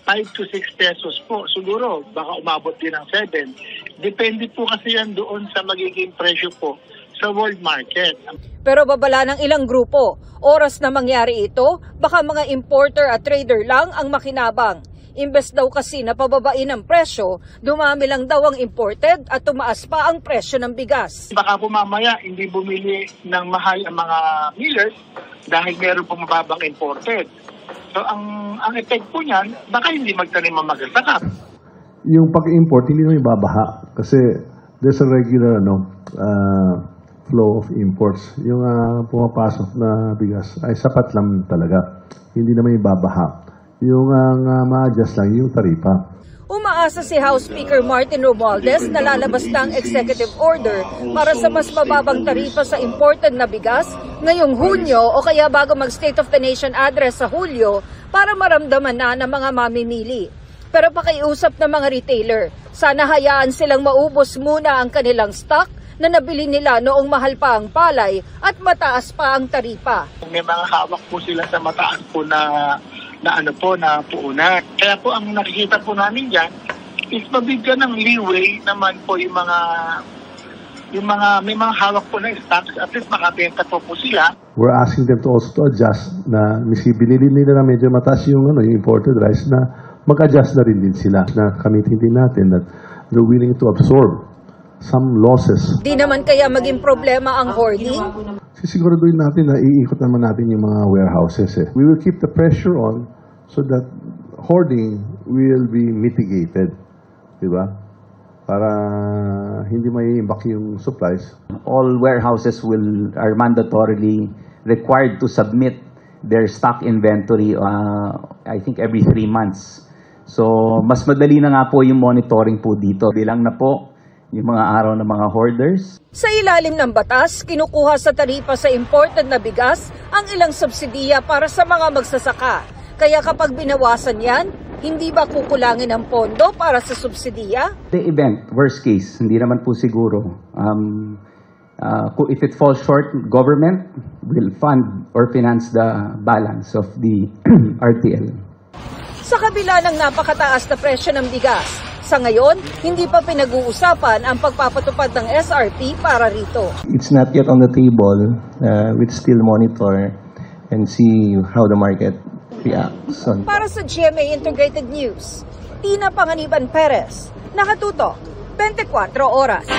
5 to 6 pesos po. Siguro, baka umabot din ng 7. Depende po kasi yan doon sa magiging presyo po sa world market. Pero babala ng ilang grupo, oras na mangyari ito, baka mga importer at trader lang ang makinabang. Imbes daw kasi na pababain ang presyo, dumami lang daw ang imported at tumaas pa ang presyo ng bigas. Baka po mamaya hindi bumili ng mahal ang mga millers dahil meron pong mababang imported. So ang effect po niyan, baka hindi magtanim ang magsasaka. Yung pag-import, hindi naman ibabaha kasi there's a regular flow of imports. Yung pumapasok na bigas ay sapat lang talaga. Hindi naman ibabaha. Yung ma-adjust lang yung taripa. Umaasa si House Speaker Martin Romualdez na lalabas ng executive order para sa mas mababang taripa sa imported na bigas ngayong Hunyo o kaya bago mag-State of the Nation address sa Hulyo para maramdaman na ng mga mamimili. Pero pakiusap ng mga retailer, sana hayaan silang maubos muna ang kanilang stock na nabili nila noong mahal pa ang palay at mataas pa ang taripa. May mga hawak po sila sa mataas po na puunan. Kaya po ang nakikita po namin dyan is mabigyan ng leeway naman po yung mga may mga hawak po na stocks, at least makabenta po sila. We're asking them to also to adjust na binili nila na medyo mataas yung imported rice na mag-adjust na rin din sila. Na kamitin din natin that they're willing to absorb some losses. Di naman kaya maging problema ang hoarding? Sisiguraduhin natin na iikot naman natin yung mga warehouses. We will keep the pressure on so that hoarding will be mitigated. Diba? Para hindi maiimbak yung supplies. All warehouses are mandatorily required to submit their stock inventory I think every 3 months. So mas madali na nga po yung monitoring po dito. Bilang na po yung mga araw ng mga hoarders. Sa ilalim ng batas, kinukuha sa taripa sa imported na bigas ang ilang subsidiya para sa mga magsasaka. Kaya kapag binawasan yan, hindi ba kukulangin ang pondo para sa subsidiya? The event, worst case, hindi naman po siguro. If it falls short, government will fund or finance the balance of the RTL. Sa kabila ng napakataas na presyo ng bigas, sa ngayon, hindi pa pinag-uusapan ang pagpapatupad ng SRP para rito. It's not yet on the table. We'll still monitor and see how the market reacts. Para sa GMA Integrated News, Tina Panganiban Perez, nakatutok, 24 oras.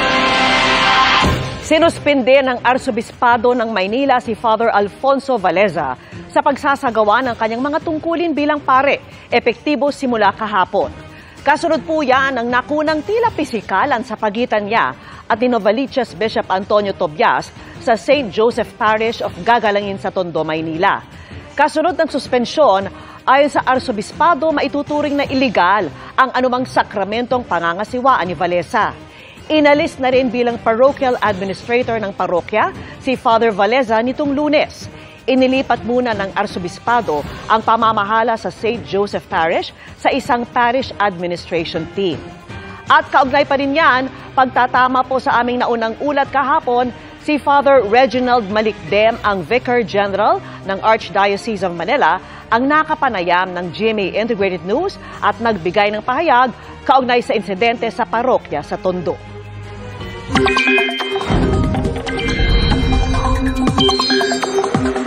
Sinuspinde ng Arsobispado ng Maynila si Father Alfonso Valeza sa pagsasagawa ng kanyang mga tungkulin bilang pare, epektibo simula kahapon. Kasunod po yan ang nakunang tila pisikalan sa pagitan niya at ni Novaliches Bishop Antonio Tobias sa St. Joseph Parish of Gagalangin sa Tondo, Maynila. Kasunod ng suspensyon, ayon sa Arsobispado, maituturing na iligal ang anumang sakramentong pangangasiwaan ni Valeza. Inalis na rin bilang parochial administrator ng parokya si Father Valeza nitong Lunes. Inilipat muna ng Arsobispado ang pamamahala sa St. Joseph Parish sa isang parish administration team. At kaugnay pa rin yan, pagtatama po sa aming naunang ulat kahapon, si Father Reginald Malikdem, ang Vicar General ng Archdiocese of Manila, ang nakapanayam ng GMA Integrated News at nagbigay ng pahayag kaugnay sa insidente sa parokya sa Tondo.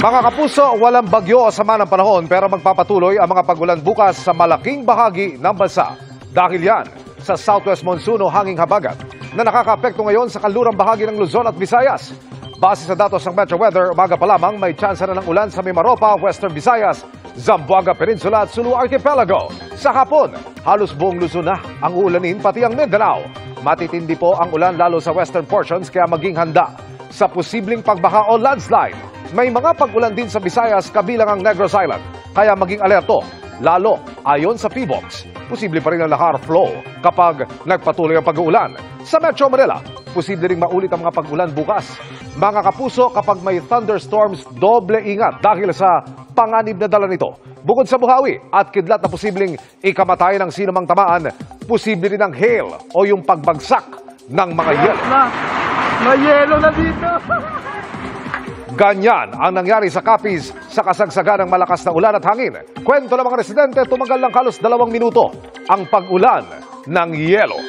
Mga kapuso, walang bagyo o sama ng panahon pero magpapatuloy ang mga pagulan bukas sa malaking bahagi ng bansa. Dahil yan sa southwest monsoon o hanging habagat na nakakaapekto ngayon sa kanlurang bahagi ng Luzon at Visayas. Base sa datos ng Metro Weather, umaga pa lamang may tsansa na ng ulan sa Mimaropa, Western Visayas, Zamboanga Peninsula at Sulu Archipelago. Sa hapon, halos buong Luzon na ang uulanin pati ang Mindanao. Matitindi po ang ulan lalo sa western portions kaya maging handa sa posibleng pagbaha o landslide. May mga pag-ulan din sa Visayas kabilang ang Negros Island, kaya maging alerto. Lalo ayon sa PBOX, posible pa rin ang lahar flow kapag nagpatuloy ang pag-uulan. Sa Metro Manila, posible ring maulit ang mga pag-ulan bukas. Mga kapuso, kapag may thunderstorms, doble ingat dahil sa panganib na dala nito. Bukod sa buhawi at kidlat na posibleng ikamatay ng sinumang tamaan, posible rin ang hail o yung pagbagsak ng mga yelo. May yelo na dito! Ganyan ang nangyari sa Capiz sa kasagsagan ng malakas na ulan at hangin. Kwento ng mga residente, tumagal lang halos 2 minuto ang pag-ulan ng yelo.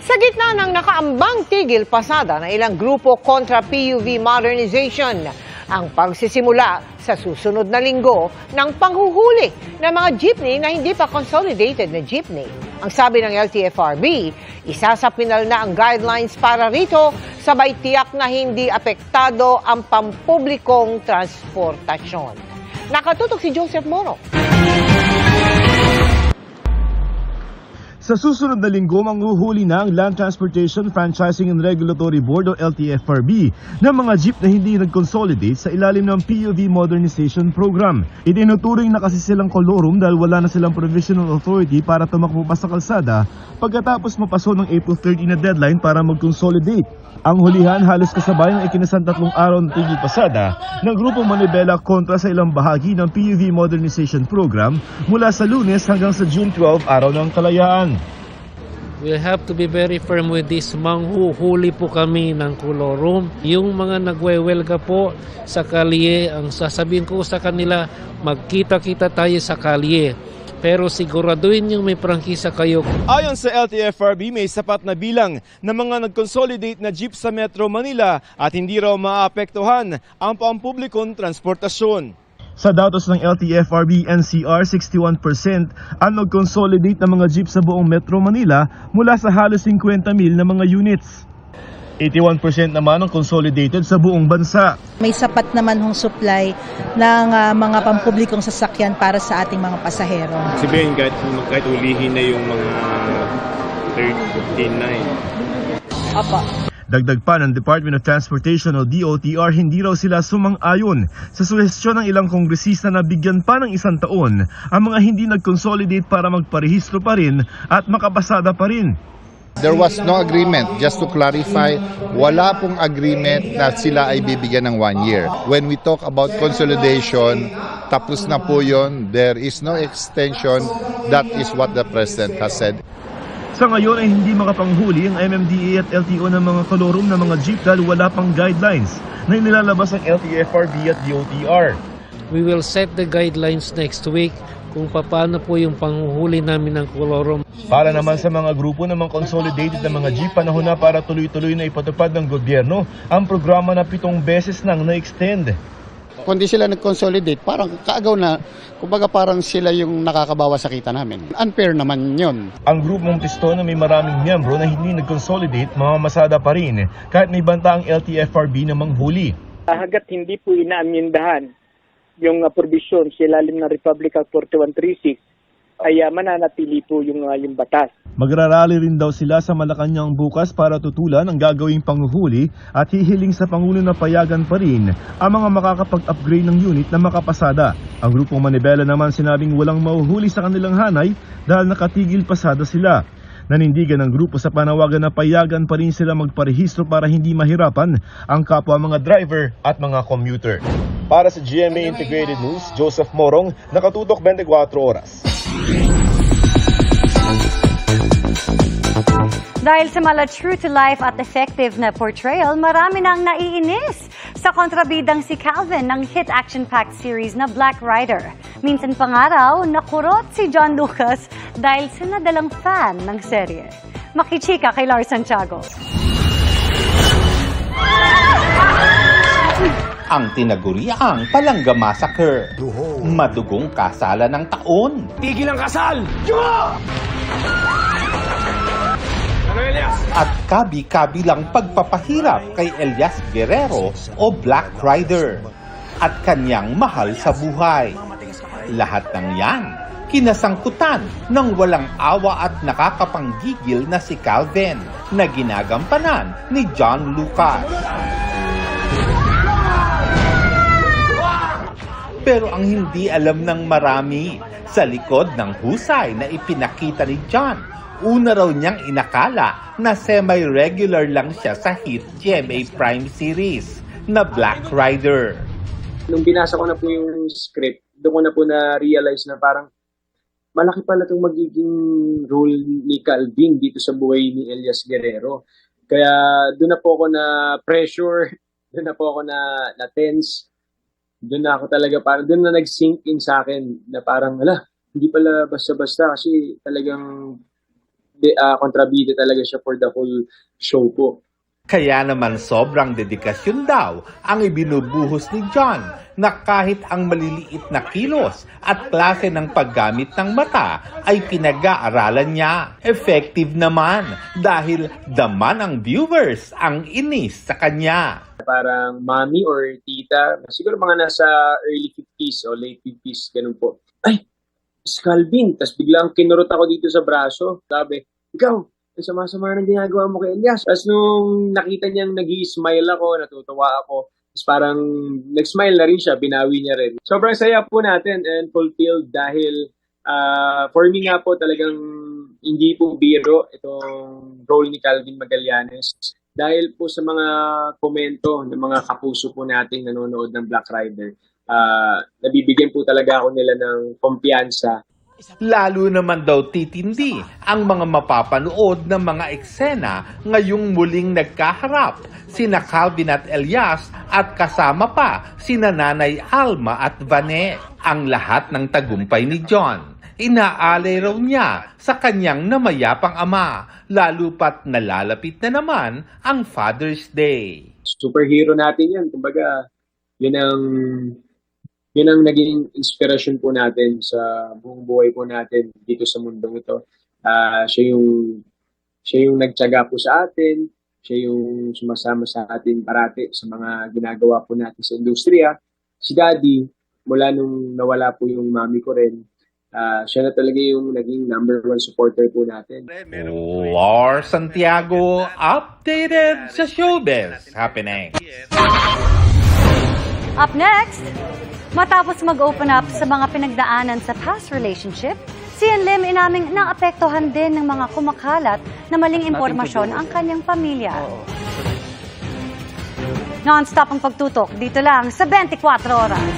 Sa gitna ng nakaambang tigil pasada ng ilang grupo kontra PUV modernization, ang pagsisimula sa susunod na linggo ng panghuhuli ng mga jeepney na hindi pa consolidated na jeepney. Ang sabi ng LTFRB, isasapinal na ang guidelines para rito, sabay tiyak na hindi apektado ang pampublikong transportasyon. Nakatutok si Joseph Moro. Sa susunod na linggo, manghuhuli na ang Land Transportation Franchising and Regulatory Board o LTFRB ng mga jeep na hindi nag-consolidate sa ilalim ng PUV Modernization Program. Itinuturing na kasi silang kolorum dahil wala na silang provisional authority para tumakbo pa sa kalsada pagkatapos mapaso ng April 30 na deadline para mag-consolidate. Ang hulihan halos kasabay ng ikinasan 3 araw ng tigil pasada ng Grupo Manibela kontra sa ilang bahagi ng PUV Modernization Program mula sa Lunes hanggang sa June 12, araw ng Kalayaan. We have to be very firm with this. Manghuhuli po kami ng kolorum. Yung mga nagwewelga po sa kalye, ang sasabihin ko sa kanila, magkita-kita tayo sa kalye. Pero siguraduhin yung may prangkisa kayo. Ayon sa LTFRB, may sapat na bilang ng mga nag-consolidate na jeep sa Metro Manila at hindi raw maapektuhan ang pampublikong transportasyon. Sa datos ng LTFRB NCR, 61% ang nag-consolidate na mga jeep sa buong Metro Manila mula sa halos 50,000 na mga units. 81% naman ang consolidated sa buong bansa. May sapat naman hong supply ng mga pampublikong sasakyan para sa ating mga pasahero. Sabihin kahit ulihin na yung mga 13 na Apa. Dagdag pa ng Department of Transportation o DOTR, hindi raw sila sumang-ayon sa suhestyon ng ilang kongresista na bigyan pa ng 1 taon ang mga hindi nag-consolidate para magparehistro pa rin at makapasada pa rin. There was no agreement. Just to clarify, wala pong agreement na sila ay bibigyan ng 1 year. When we talk about consolidation, tapos na po yun. There is no extension. That is what the President has said. Sa ngayon ay hindi makapanghuli ang MMDA at LTO ng mga kolorum ng mga jeep dahil wala pang guidelines na inilalabas ang LTFRB at DOTR. We will set the guidelines next week kung paano po yung panghuhuli namin ng kolorum. Para naman sa mga grupo ng mga consolidated na mga jeep, panahon na para tuloy-tuloy na ipatupad ng gobyerno ang programa na 7 beses nang na-extend. Kung di sila nag-consolidate, parang kaagaw na, kumbaga parang sila yung nakakabawa sa kita namin. Unfair naman yun. Ang grupong pisto na may maraming miyembro na hindi nag-consolidate, mamamasada pa rin kahit may banta ang LTFRB na manghuli. Hanggat hindi po inaamyendahan yung provision sa ilalim ng Republic Act 4136, ay mananatili po yung batas. Magrarally rin daw sila sa Malacanang bukas para tutulan ang gagawing panghuhuli at hihiling sa Pangulo na payagan pa rin ang mga makakapag-upgrade ng unit na makapasada. Ang grupong Manibela naman sinabing walang mahuhuli sa kanilang hanay dahil nakatigil pasada sila. Nanindigan ng grupo sa panawagan na payagan pa rin sila magparehistro para hindi mahirapan ang kapwa mga driver at mga commuter. Para sa GMA Integrated News, Joseph Morong, nakatutok 24 oras. Dahil sa mala true to life at effective na portrayal, marami nang naiinis sa kontrabidang si Calvin ng hit action-packed series na Black Rider. Minsan pa nga raw, nakurot si John Lucas dahil sa nadalang fan ng serye. Makichika kay Lars Santiago. Ang tinaguriang Palangga Massacre. Madugong kasalan ng taon. Tigil ang kasal! At kabi-kabilang pagpapahirap kay Elias Guerrero o Black Rider at kanyang mahal sa buhay. Lahat ng yan, kinasangkutan ng walang awa at nakakapanggigil na si Calvin na ginagampanan ni John Lucas. Pero ang hindi alam ng marami, sa likod ng husay na ipinakita ni John, una raw niyang inakala na semi-regular lang siya sa hit GMA Prime series na Black Rider. Nung binasa ko na po yung script, doon ko na po na-realize na parang malaki pala itong magiging role ni Calvin dito sa buhay ni Elias Guerrero. Kaya doon na po ako na-pressure, doon na po ako na-tense. Doon na ako talaga, parang doon na nag-sink in sa akin na parang, hindi pala basta-basta kasi talagang kontrabida talaga siya for the whole show po. Kaya naman sobrang dedikasyon daw ang ibinubuhos ni John na kahit ang maliliit na kilos at klase ng paggamit ng mata ay pinag-aaralan niya. Effective naman dahil daman ang viewers ang inis sa kanya. Parang mommy or tita, siguro mga nasa early 50s o late 50s, ganun po. Ay, Miss Calvin, tas biglang kinurot ako dito sa braso. Sabi, ikaw, ang sama-sama ng ginagawa mo kay Elias. Tapos nung nakita niyang nag-i-smile ako, natutuwa ako, tapos parang nag-smile na rin siya, binawi niya rin. Sobrang saya po natin and fulfilled dahil for me nga po talagang hindi po biro itong role ni Calvin Magallanes. Dahil po sa mga komento ng mga kapuso po nating nanonood ng Black Rider, nabibigyan po talaga ako nila ng kumpiyansa. Lalo naman daw titindi ang mga mapapanood ng mga eksena ngayong muling nagkaharap sina Calvin at Elias at kasama pa sina Nanay Alma at Vanet. Ang lahat ng tagumpay ni John, inaalay raw niya sa kanyang namayapang ama, lalo pat nalalapit na naman ang Father's Day. Superhero natin yan, kumbaga yun ang naging inspirasyon po natin sa buong buhay po natin dito sa mundong ito. Siya yung nagtiyaga po sa atin, siya yung sumasama sa atin parati sa mga ginagawa po natin sa industriya. Si Daddy, mula nung nawala po yung mami ko rin, siya na talaga yung naging #1 supporter po natin. Lars Santiago, updated sa showbiz happening. Up next, matapos mag-open up sa mga pinagdaanan sa past relationship, si Lim inaming naapektuhan din ng mga kumakalat na maling impormasyon ang kanyang pamilya. Non-stop ang pagtutok dito lang sa 24 oras.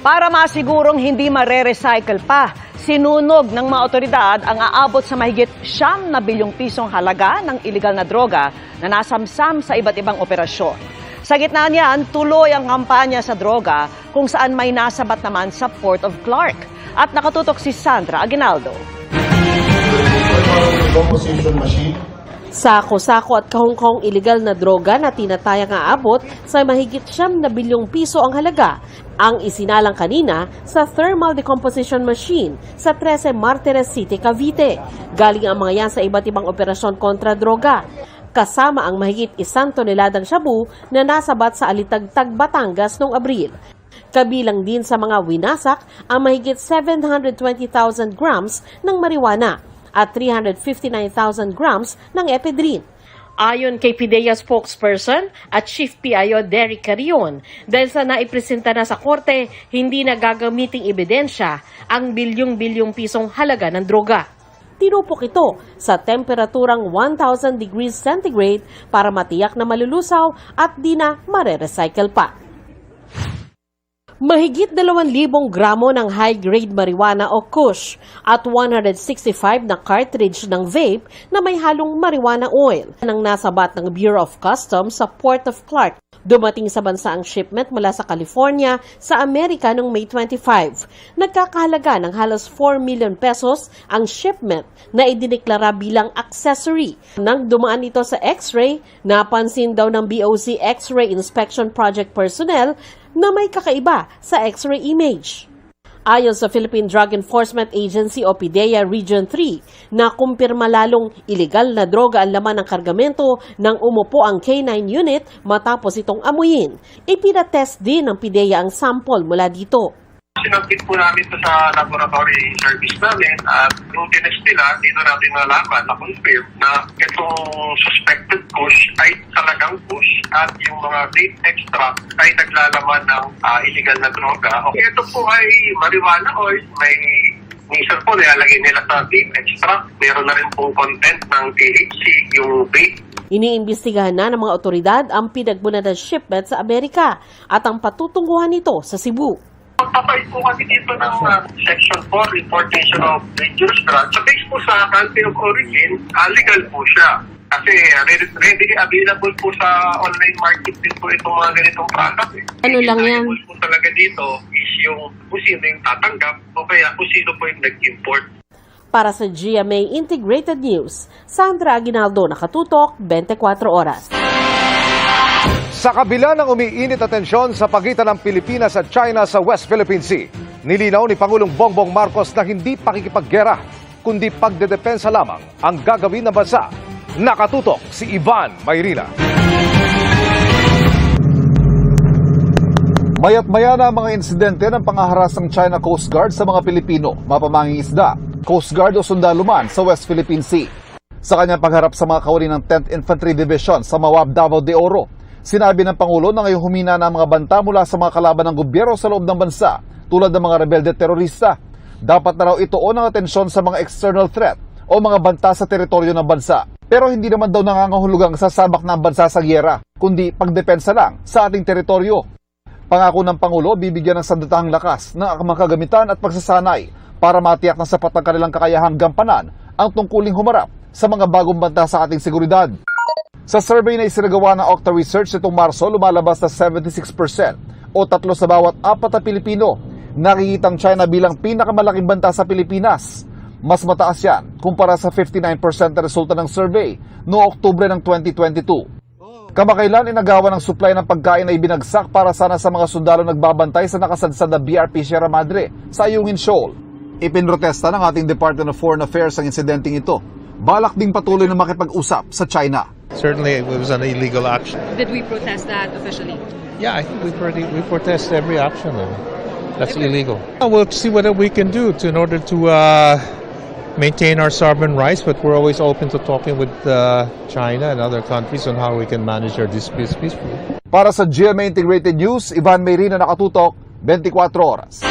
Para masigurong hindi mare-recycle pa, sinunog ng mga otoridad ang aabot sa mahigit 9 bilyong pisong halaga ng iligal na droga na nasamsam sa iba't ibang operasyon. Sa gitna niyan, tuloy ang kampanya sa droga kung saan may nasabat naman sa Port of Clark. At nakatutok si Sandra Aguinaldo. Sako-sako at kahong-kahong ilegal na droga na tinatayang aabot sa mahigit 9 bilyong piso ang halaga ang isinalang kanina sa thermal decomposition machine sa 13 Martires City, Cavite. Galing ang mga yan sa iba't ibang operasyon kontra droga, kasama ang mahigit 1 toneladang shabu na nasabat sa Alitagtag, Batangas noong Abril. Kabilang din sa mga winasak ang mahigit 720,000 grams ng marijuana at 359,000 grams ng ephedrine. Ayon kay PIDEA spokesperson at Chief PIO Derek Carrion, dahil sa naipresenta na sa korte, hindi na gagamiting ebidensya ang bilyong-bilyong pisong halaga ng droga. Tinupok ito sa temperaturang 1,000 degrees centigrade para matiyak na malulusaw at di na mare-recycle pa. Mahigit 2,000 gramo ng high-grade marijuana o kush at 165 na cartridge ng vape na may halong marijuana oil nang nasabat ng Bureau of Customs sa Port of Clark. Dumating sa bansa ang shipment mula sa California sa Amerika noong May 25. Nagkakahalaga ng halos 4 million pesos ang shipment na idineklara bilang accessory. Nang dumaan ito sa X-ray, napansin daw ng BOC X-ray Inspection Project personnel na may kakaiba sa X-ray image. Ayon sa Philippine Drug Enforcement Agency o PIDEA Region 3, na kumpirma lalong ilegal na droga ang laman ng kargamento nang umupo ang K9 unit matapos itong amuyin. Ipinatest din ng PIDEA ang sample mula dito. Sinabit po namin ito sa laboratory service namin at yung tinest nila, dito natin nalaman na confirm na itong suspected kush ay talagang kush at yung mga vape extract ay naglalaman ng illegal na droga. Okay, ito po ay marijuana oil, may minsan po nilalagay nila sa vape extract. Meron na rin pong content ng THC, yung vape. Iniimbestigahan na ng mga otoridad ang pinagbunan ng shipment sa Amerika at ang patutungguhan nito sa Cebu. Magpapay po kasi dito ng Section 4, Importation of Dangerous Drugs. So based po sa country of origin, legal po siya. Kasi readily available po sa online market din po itong mga ganitong product. Ano lang yan? Available po talaga dito is yung kung sino yung tatanggap o kaya kung sino po yung nag-import. Para sa GMA Integrated News, Sandra Aguinaldo, Nakatutok, 24 Oras. Sa kabila ng umiinit na tensyon sa pagitan ng Pilipinas at China sa West Philippine Sea, nilinaw ni Pangulong Bongbong Marcos na hindi pakikipaggera, kundi pagdedepensa lamang ang gagawin ng bansa. Nakatutok si Ivan Mayrina. Mayat-maya na ang mga insidente ng pangaharas ng China Coast Guard sa mga Pilipino, mapamangingisda, Coast Guard o sundalo man sa West Philippine Sea. Sa kanyang pagharap sa mga kawani ng 10th Infantry Division sa Mawab, Davao de Oro, sinabi ng Pangulo na ngayong humina na ang mga banta mula sa mga kalaban ng gobyerno sa loob ng bansa tulad ng mga rebelde terorista. Dapat na raw ituon ang atensyon sa mga external threat o mga banta sa teritoryo ng bansa. Pero hindi naman daw nangangahulugang sasabak na ang bansa sa gyera, kundi pagdepensa lang sa ating teritoryo. Pangako ng Pangulo, bibigyan ng sandatahang lakas ng mga kagamitan at pagsasanay para matiyak na sapat ang kanilang kakayahang gampanan ang tungkuling humarap sa mga bagong banta sa ating seguridad. Sa survey na isinagawa ng Octa Research nitong Marso, lumalabas na 76% o 3 sa bawat 4 na Pilipino nakikitang China bilang pinakamalaking banta sa Pilipinas. Mas mataas yan kumpara sa 59% na resulta ng survey noong Oktubre ng 2022. Kamakailan inagawa ng supply ng pagkain na ibinagsak para sana sa mga sundalo nagbabantay sa nakasadsad na BRP Sierra Madre sa Ayungin Shoal. Ipinrotesta ng ating Department of Foreign Affairs ang insidenteng ito. Balak ding patuloy na makipag-usap sa China. Certainly, it was an illegal action. Did we protest that officially? Yeah, I think we protest every action. That's illegal. We'll see what we can do in order to maintain our sovereign rights, but we're always open to talking with China and other countries on how we can manage our disputes peacefully. Para sa GMA Integrated News, Ivan Mayrina, Nakatutok, 24 Oras.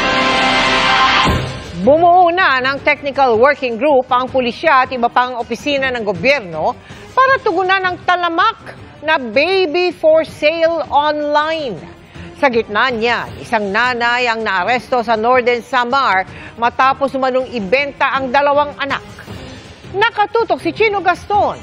Bumuo na ng technical working group ang pulisya at iba pang opisina ng gobyerno para tugunan ng talamak na baby for sale online. Sa gitna niya, isang nanay ang naaresto sa Northern Samar matapos umanong ibenta ang 2 anak. Nakatutok si Chino Gaston.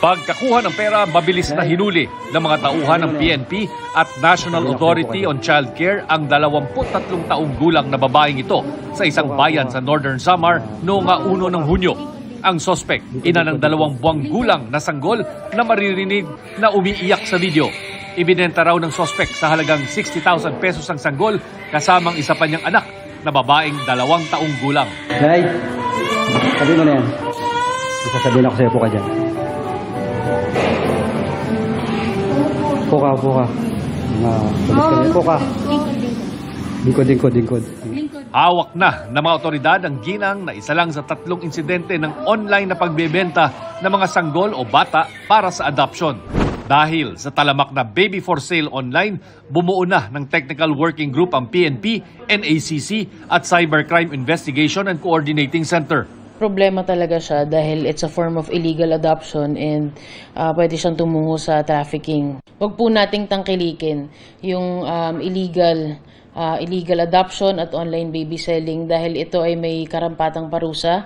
Pagkakuha ng pera, mabilis na hinuli ng mga tauhan ng PNP at National Authority on Child Care ang 23 taong gulang na babaeng ito sa isang bayan sa Northern Samar noong 1 ng Hunyo. Ang sospek, ina ng 2 buwang gulang na sanggol na maririnig na umiiyak sa video. Ibinenta raw ng sospek sa halagang 60,000 pesos ang sanggol kasamang isa pa niyang anak na babaeng 2 taong gulang. Day, sabi mo na yan. Sasabihin ako sa'yo po ka dyan. Puka. Puka. Lingkod. Hawak na ng mga otoridad ang ginang na isa lang sa 3 insidente ng online na pagbebenta ng mga sanggol o bata para sa adoption. Dahil sa talamak na baby for sale online, bumuo na ng Technical Working Group ang PNP, NACC at Cybercrime Investigation and Coordinating Center. Problema talaga siya dahil it's a form of illegal adoption and pwede siyang tumungo sa trafficking. Huwag po nating tangkilikin yung illegal adoption at online baby selling dahil ito ay may karampatang parusa.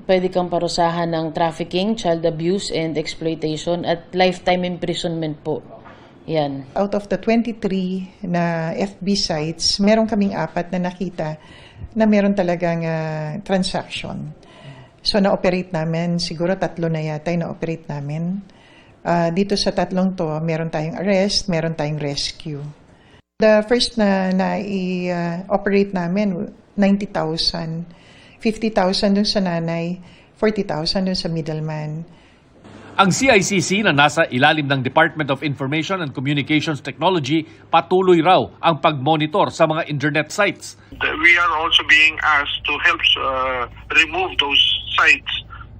Pwede kang parusahan ng trafficking, child abuse, and exploitation at lifetime imprisonment po. Yan. Out of the 23 na FB sites, meron kaming 4 na nakita na meron talagang transaction. So na-operate namin, siguro 3 na yata yung na-operate namin. Dito sa 3 to, meron tayong arrest, meron tayong rescue. The first na i-operate namin, 90,000. 50,000 dun sa nanay, 40,000 dun sa middleman. Ang CICC na nasa ilalim ng Department of Information and Communications Technology patuloy raw ang pag-monitor sa mga internet sites. We are also being asked to help remove those sites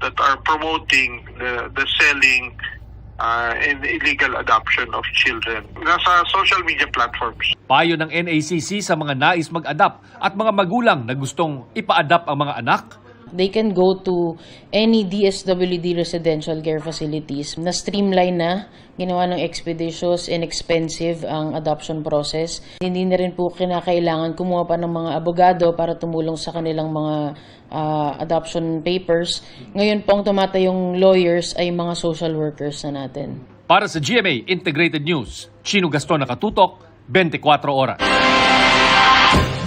that are promoting the selling and illegal adoption of children. Nasa social media platforms. Payo ng NACC sa mga nais mag-adapt at mga magulang na gustong ipa-adapt ang mga anak. They can go to any DSWD residential care facilities na streamline na, ginawa ng expeditious and expensive ang adoption process. Hindi na rin po kinakailangan kumuha pa ng mga abogado para tumulong sa kanilang mga adoption papers. Ngayon po ang tumatayong lawyers ay mga social workers na natin. Para sa GMA Integrated News, Chino Gaston nakatutok, 24 oras.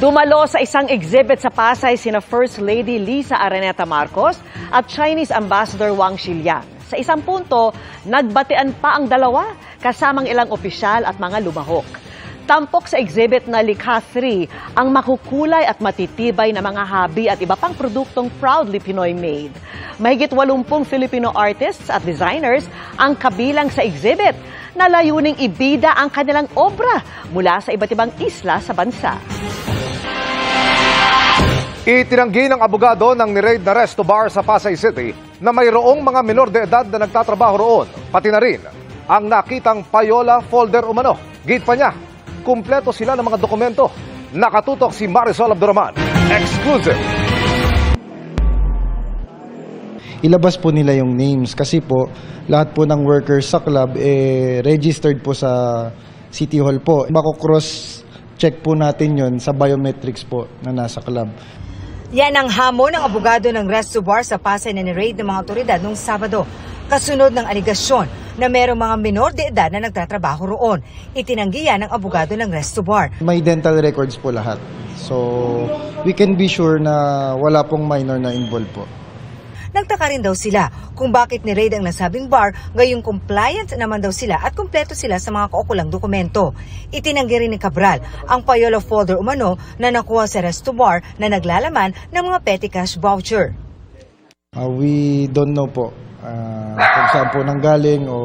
Dumalo sa isang exhibit sa Pasay sina First Lady Lisa Araneta Marcos at Chinese Ambassador Wang Xiliang. Sa isang punto, nagbatean pa ang dalawa kasamang ilang opisyal at mga lumahok. Tampok sa exhibit na Likha 3 ang makukulay at matitibay na mga habi at iba pang produktong proudly Pinoy made. Mahigit 80 Filipino artists at designers ang kabilang sa exhibit na layuning ibida ang kanilang obra mula sa iba't ibang isla sa bansa. Itinanggi ng abogado ng ni-raid na Resto Bar sa Pasay City na mayroong mga minor de edad na nagtatrabaho roon, pati na rin ang nakitang payola folder umano. Git pa niya, kumpleto sila ng mga dokumento. Nakatutok si Marisol Abdurrahman. Exclusive. Ilabas po nila yung names kasi po lahat po ng workers sa club registered po sa City Hall po. Mako-cross check po natin yon sa biometrics po na nasa club. Yan ang hamon ng abogado ng Resto Bar sa Pasay na ni-raid ng mga otoridad noong Sabado. Kasunod ng aligasyon na merong mga minor de edad na nagtatrabaho roon. Itinanggi yan ng abogado ng Resto Bar. May dental records po lahat. So, we can be sure na wala pong minor na involved po. Nagtaka rin daw sila kung bakit ni-raid ang nasabing bar, gayong compliant naman daw sila at kumpleto sila sa mga kaukulang dokumento. Itinanggi rin ni Cabral ang payola folder umano na nakuha sa Resto Bar na naglalaman ng mga petty cash voucher. We don't know po kung saan po nanggaling o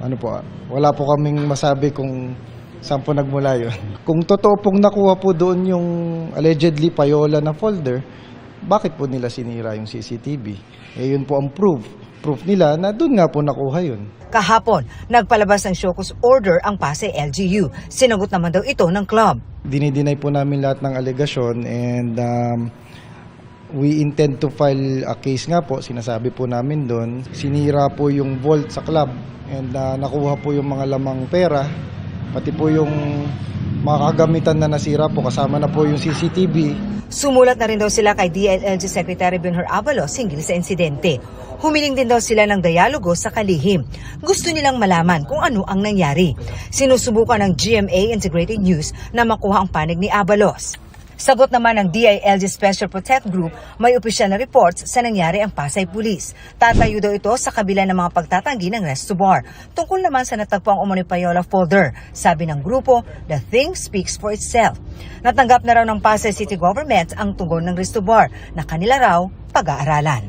ano po. Wala po kaming masabi kung saan po nagmula yun. Kung totoo pong nakuha po doon yung allegedly payola na folder, bakit po nila sinira yung CCTV? Yun po ang proof nila na doon nga po nakuha yun. Kahapon, nagpalabas ng show cause order ang Pasay LGU. Sinagot naman daw ito ng club. Dinideny po namin lahat ng alegasyon and we intend to file a case nga po. Sinasabi po namin doon. Sinira po yung vault sa club and nakuha po yung mga lamang pera, pati po yung mga kagamitan na nasira po, kasama na po yung CCTV. Sumulat na rin daw sila kay DILG Secretary Benhur Abalos hinggil sa insidente. Humiling din daw sila ng dialogo sa kalihim. Gusto nilang malaman kung ano ang nangyari. Sinusubukan ng GMA Integrated News na makuha ang panig ni Abalos. Sagot naman ng DILG Special Protect Group, may opisyal na reports sa nangyari ang Pasay Police. Tatayo daw ito sa kabila ng mga pagtatanggi ng resto bar. Tungkol naman sa natagpuang umano'y payola folder, sabi ng grupo, the thing speaks for itself. Natanggap na raw ng Pasay City Government ang tugon ng resto bar na kanila raw pag-aaralan.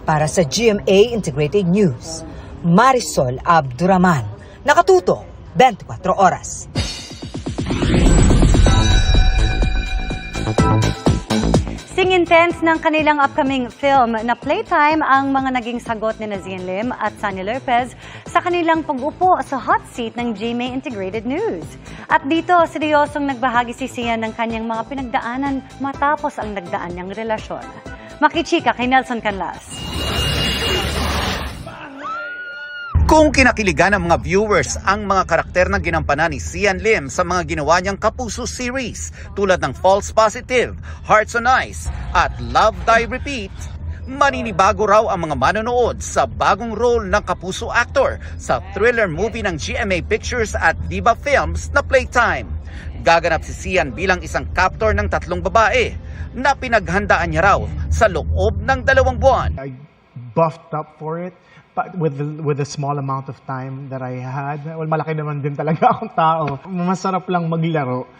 Para sa GMA Integrated News, Marisol Abduraman, nakatuto 24 oras. Sing intense ng kanilang upcoming film na Playtime ang mga naging sagot ni Zian Lim at Sunny Lopez sa kanilang pag-upo sa hot seat ng GMA Integrated News. At dito, seryosong nagbahagi si Sian ng kanyang mga pinagdaanan matapos ang nagdaan niyang relasyon. Makichika kay Nelson Canlas. Kung kinakiligan ng mga viewers ang mga karakter na ginampanan ni Sian Lim sa mga ginawa niyang Kapuso series tulad ng False Positive, Hearts on Ice at Love Die Repeat, maninibago raw ang mga manonood sa bagong role ng Kapuso actor sa thriller movie ng GMA Pictures at Diva Films na Playtime. Gaganap si Sian bilang isang captor ng 3 babae na pinaghandaan niya raw sa loob ng 2 buwan. I buffed up for it. But with the small amount of time that I had, well, malaki naman din talaga akong tao. Masarap lang maglaro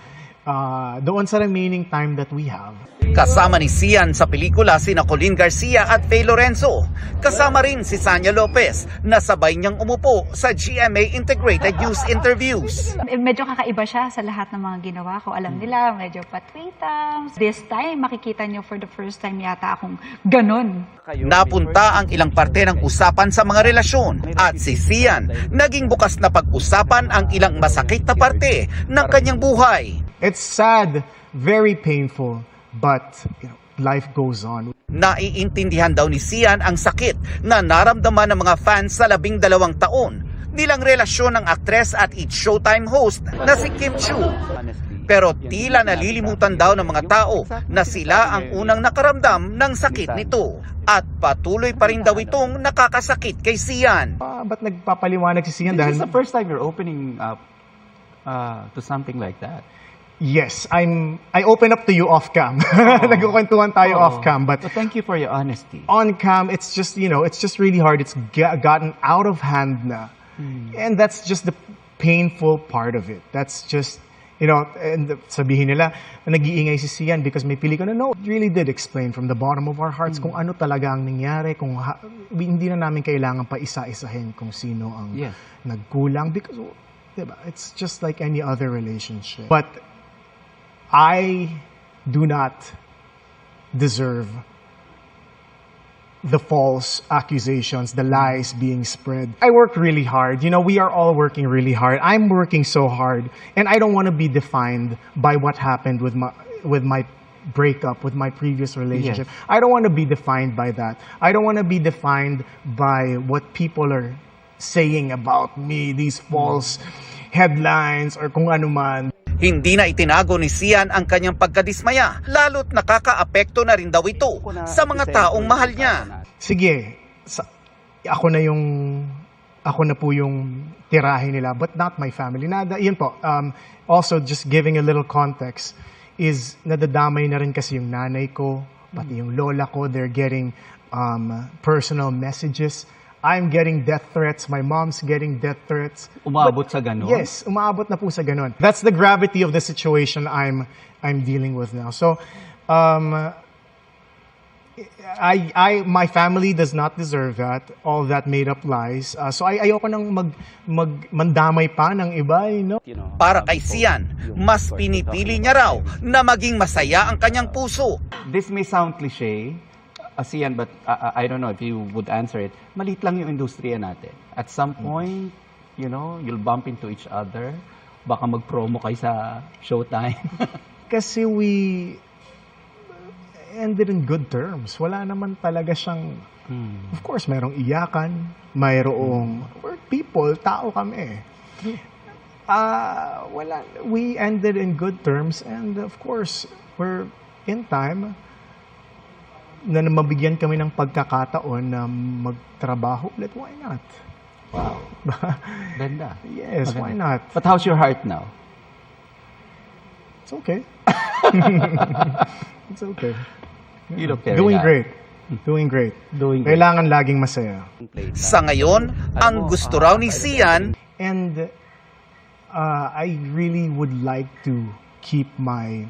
doon sa remaining time that we have. Kasama ni Sian sa pelikula sina Colleen Garcia at Faye Lorenzo. Kasama rin si Sanya Lopez na sabay niyang umupo sa GMA Integrated News interviews. Medyo kakaiba siya sa lahat ng mga ginawa ko. Alam nila, medyo patwitang. This time, makikita niyo for the first time yata akong ganun. Napunta ang ilang parte ng usapan sa mga relasyon at si Sian naging bukas na pag-usapan ang ilang masakit na parte ng kanyang buhay. It's sad, very painful, but life goes on. Naiintindihan daw ni Sian ang sakit na naramdaman ng mga fans sa 12 taon nilang relasyon ng aktres at It's Showtime host na si Kim Chiu. Pero tila nalilimutan daw ng mga tao na sila ang unang nakaramdam ng sakit nito. At patuloy pa rin daw itong nakakasakit kay Sian. Ba't nagpapaliwanag si Sian? Dahil This is the first time you're opening up to something like that. Yes, I open up to you off cam. Nagkukwentuhan tayo off cam, but thank you for your honesty. On cam, it's just, it's just really hard. It's gotten out of hand na. And that's just the painful part of it. That's just, and sabihin nila, nag-iingay si Sian because may pelikula. No, it really did explain from the bottom of our hearts kung ano talaga ang nangyari, kung hindi na namin kailangan pa isa-isahin kung sino ang nagkulang because, diba, it's just like any other relationship. But I do not deserve the false accusations, the lies being spread. I work really hard. We are all working really hard. I'm working so hard, and I don't want to be defined by what happened with my breakup, with my previous relationship. Yes. I don't want to be defined by that. I don't want to be defined by what people are saying about me, these false headlines or kung ano man. Hindi na itinago ni Sian ang kanyang pagkadismaya, lalo't nakakaapekto na rin daw ito sa mga taong mahal niya. Sige, ako na po yung tirahin nila, but not my family. Yun po, also just giving a little context, is nadadamay na rin kasi yung nanay ko, pati yung lola ko, they're getting personal messages. I'm getting death threats. My mom's getting death threats. Umaabot sa ganon? Yes, umaabot na po sa ganon. That's the gravity of the situation I'm dealing with now. So, my family does not deserve that. All that made up lies. So ayoko nang mandamay pa ng iba, Para kay Sian, mas pinipili niya raw na maging masaya ang kanyang puso. This may sound cliche, Sian, but I don't know if you would answer it. Maliit lang yung industriya natin. At some point, you'll bump into each other. Baka mag-promo kayo sa Showtime. Kasi we ended in good terms. Wala naman talaga siyang... Of course, mayroong iyakan, mayroong... We're people, tao kami. Wala. We ended in good terms, and of course, we're in time na mabigyan kami ng pagkakataon na magtrabaho ulit. Why not? Wow. Ganda. Yes, why Maganda. not? But how's your heart now? It's okay. It's okay. You look very Doing happy. great. Doing great. Doing great. Kailangan laging masaya. Sa ngayon, ang gusto raw ni Sian, And I really would like to keep my,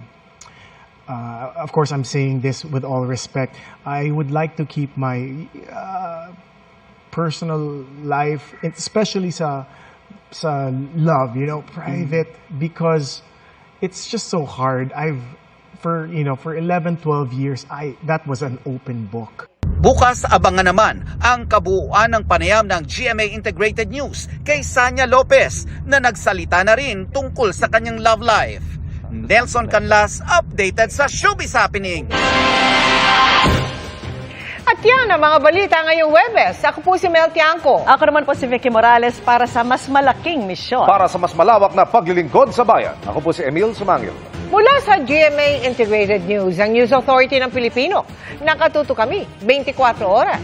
of course I'm saying this with all respect, I would like to keep my personal life, especially sa love, private, because it's just so hard. For 11, 12 years, that was an open book. bukas abangan naman ang kabuuan ng panayam ng GMA Integrated News kay Sanya Lopez na nagsalita na rin tungkol sa kanyang love life. Nelson Canlas, updated sa Showbiz Happening. At yan ang mga balita ngayong Huwebes. Ako po si Mel Tiangco. Ako naman po si Vicky Morales para sa mas malaking misyon. Para sa mas malawak na paglilingkod sa bayan, ako po si Emil Sumangil. Mula sa GMA Integrated News, ang News Authority ng Pilipino. Nakatuto kami 24 oras.